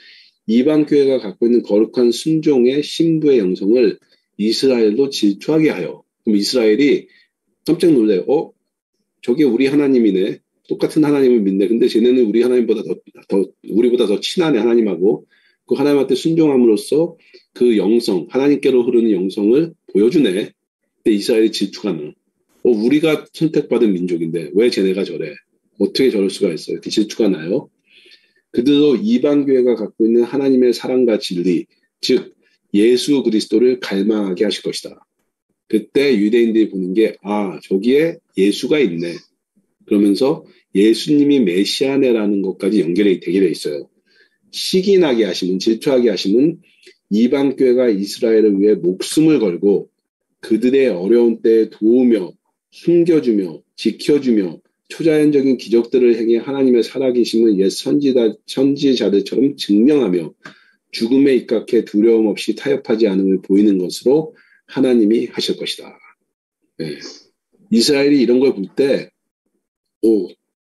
이방교회가 갖고 있는 거룩한 순종의 신부의 영성을 이스라엘로 질투하게 하여 그럼 이스라엘이 깜짝 놀래요. 저게 우리 하나님이네. 똑같은 하나님을 믿네. 근데 쟤네는 우리 하나님보다 우리보다 더 친하네, 하나님하고. 그 하나님한테 순종함으로써 그 영성, 하나님께로 흐르는 영성을 보여주네. 근데 이스라엘이 질투가 나. 우리가 선택받은 민족인데 왜 쟤네가 저래? 어떻게 저럴 수가 있어요? 이렇게 질투가 나요. 그들도 이방교회가 갖고 있는 하나님의 사랑과 진리, 즉 예수 그리스도를 갈망하게 하실 것이다. 그때 유대인들이 보는 게 저기에 예수가 있네. 그러면서 예수님이 메시아네라는 것까지 연결이 되게 돼 있어요. 시기 나게 하시면, 질투하게 하시면 이방교회가 이스라엘을 위해 목숨을 걸고 그들의 어려운 때에 도우며 숨겨주며 지켜주며 초자연적인 기적들을 행해 하나님의 살아계심을 옛 선지자들처럼 증명하며 죽음에 입각해 두려움 없이 타협하지 않음을 보이는 것으로 하나님이 하실 것이다. 네. 이스라엘이 이런 걸 볼 때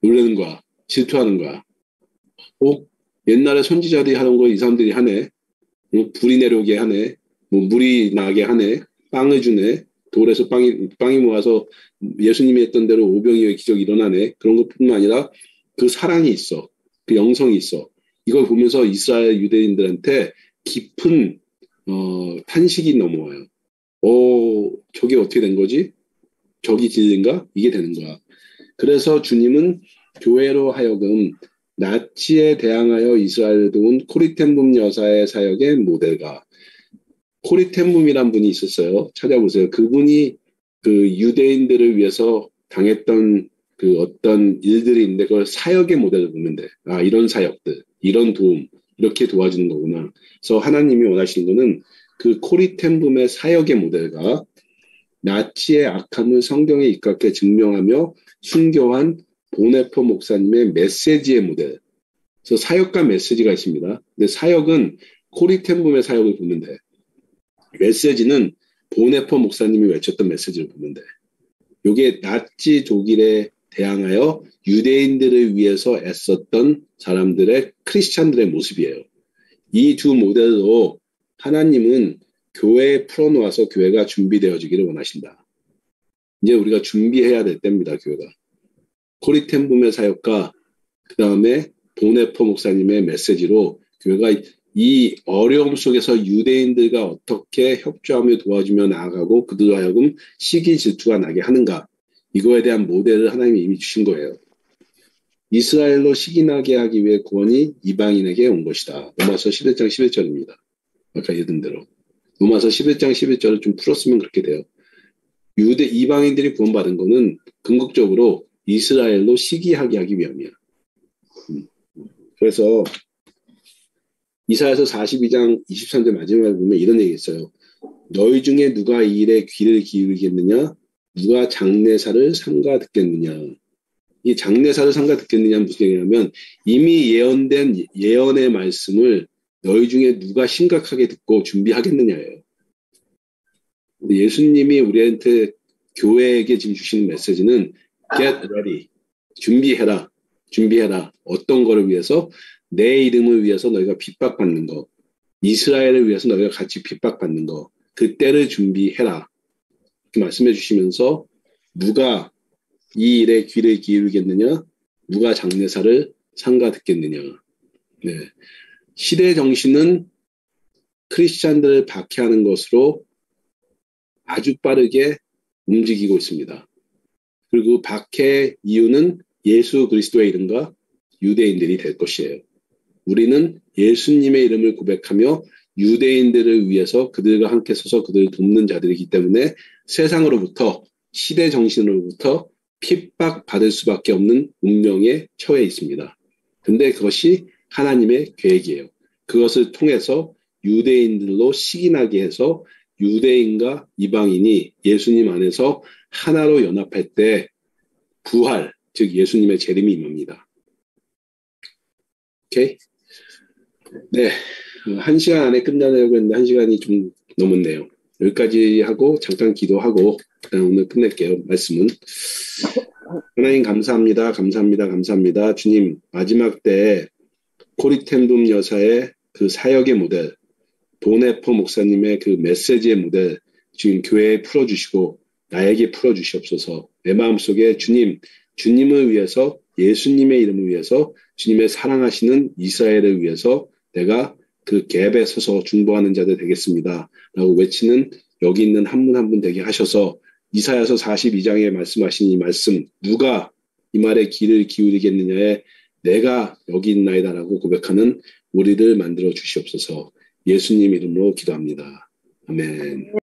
놀라는 거야. 질투하는 거야. 옛날에 선지자들이 하던 거 이 사람들이 하네. 불이 내려오게 하네. 물이 나게 하네. 빵을 주네. 돌에서 빵이 모아서 예수님이 했던 대로 오병이어의 기적이 일어나네. 그런 것뿐만 아니라 그 사랑이 있어. 그 영성이 있어. 이걸 보면서 이스라엘 유대인들한테 깊은 탄식이 넘어와요. 저게 어떻게 된 거지? 저기 진리인가? 이게 되는 거야. 그래서 주님은 교회로 하여금 나치에 대항하여 이스라엘을 도운 코리텐붐 여사의 사역의 모델과 코리텐붐이란 분이 있었어요. 찾아보세요. 그분이 그 유대인들을 위해서 당했던 그 어떤 일들이 있는데 그걸 사역의 모델을 보면 돼. 이런 사역들, 이런 도움, 이렇게 도와주는 거구나. 그래서 하나님이 원하시는 거는 그 코리텐붐의 사역의 모델과 나치의 악함을 성경에 입각해 증명하며 순교한 보네포 목사님의 메시지의 모델. 그래서 사역과 메시지가 있습니다. 근데 사역은 코리텐붐의 사역을 보면 돼. 메시지는 보네포 목사님이 외쳤던 메시지를 보면 돼. 이게 나치 독일에 대항하여 유대인들을 위해서 애썼던 사람들의 크리스찬들의 모습이에요. 이 두 모델로 하나님은 교회에 풀어놓아서 교회가 준비되어지기를 원하신다. 이제 우리가 준비해야 될 때입니다. 교회가. 코리텐붐의 사역과 그 다음에 보네포 목사님의 메시지로 교회가 이 어려움 속에서 유대인들과 어떻게 협조하며 도와주며 나아가고 그들로 하여금 시기 질투가 나게 하는가. 이거에 대한 모델을 하나님이 이미 주신 거예요. 이스라엘로 시기 나게 하기 위해 구원이 이방인에게 온 것이다. 로마서 11장 11절입니다. 아까 예든 대로. 로마서 11장 11절을 좀 풀었으면 그렇게 돼요. 이방인들이 구원받은 거는 궁극적으로 이스라엘로 시기하게 하기 위함이야. 그래서 이사야서 42장 23절 마지막에 보면 이런 얘기 있어요. 너희 중에 누가 이 일에 귀를 기울이겠느냐? 누가 장례사를 삼가 듣겠느냐? 이 장례사를 삼가 듣겠느냐는 무슨 얘기냐면 이미 예언된 예언의 말씀을 너희 중에 누가 심각하게 듣고 준비하겠느냐예요. 예수님이 우리한테 교회에게 지금 주시는 메시지는 get ready. 준비해라. 어떤 거를 위해서? 내 이름을 위해서 너희가 핍박받는 거. 이스라엘을 위해서 너희가 같이 핍박받는 거. 그때를 준비해라. 이렇게 말씀해 주시면서 누가 이 일에 귀를 기울이겠느냐? 누가 장례사를 삼가 듣겠느냐? 네. 시대 정신은 크리스찬들을 박해하는 것으로 아주 빠르게 움직이고 있습니다. 그리고 박해의 이유는 예수 그리스도의 이름과 유대인들이 될 것이에요. 우리는 예수님의 이름을 고백하며 유대인들을 위해서 그들과 함께 서서 그들을 돕는 자들이기 때문에 세상으로부터 시대 정신으로부터 핍박받을 수밖에 없는 운명에 처해 있습니다. 근데 그것이 하나님의 계획이에요. 그것을 통해서 유대인들로 시기나게 해서 유대인과 이방인이 예수님 안에서 하나로 연합할 때 부활, 즉 예수님의 재림이 임합니다. 오케이? 네, 1시간 안에 끝내려고 했는데 1시간이 좀 넘었네요. 여기까지 하고 잠깐 기도하고 그다음 오늘 끝낼게요. 말씀은 하나님 감사합니다. 주님 마지막 때 코리텐붐 여사의 그 사역의 모델, 보네포 목사님의 그 메시지의 모델 지금 교회에 풀어주시고 나에게 풀어주시옵소서. 내 마음속에 주님을 위해서 예수님의 이름을 위해서 주님의 사랑하시는 이스라엘을 위해서 내가 그 갭에 서서 중보하는 자들 되겠습니다. 라고 외치는 여기 있는 한 분 한 분 되게 하셔서 이사야서 42장에 말씀하신 이 말씀 누가 이 말에 귀를 기울이겠느냐에 내가 여기 있나이다라고 고백하는 우리를 만들어 주시옵소서. 예수님 이름으로 기도합니다. 아멘.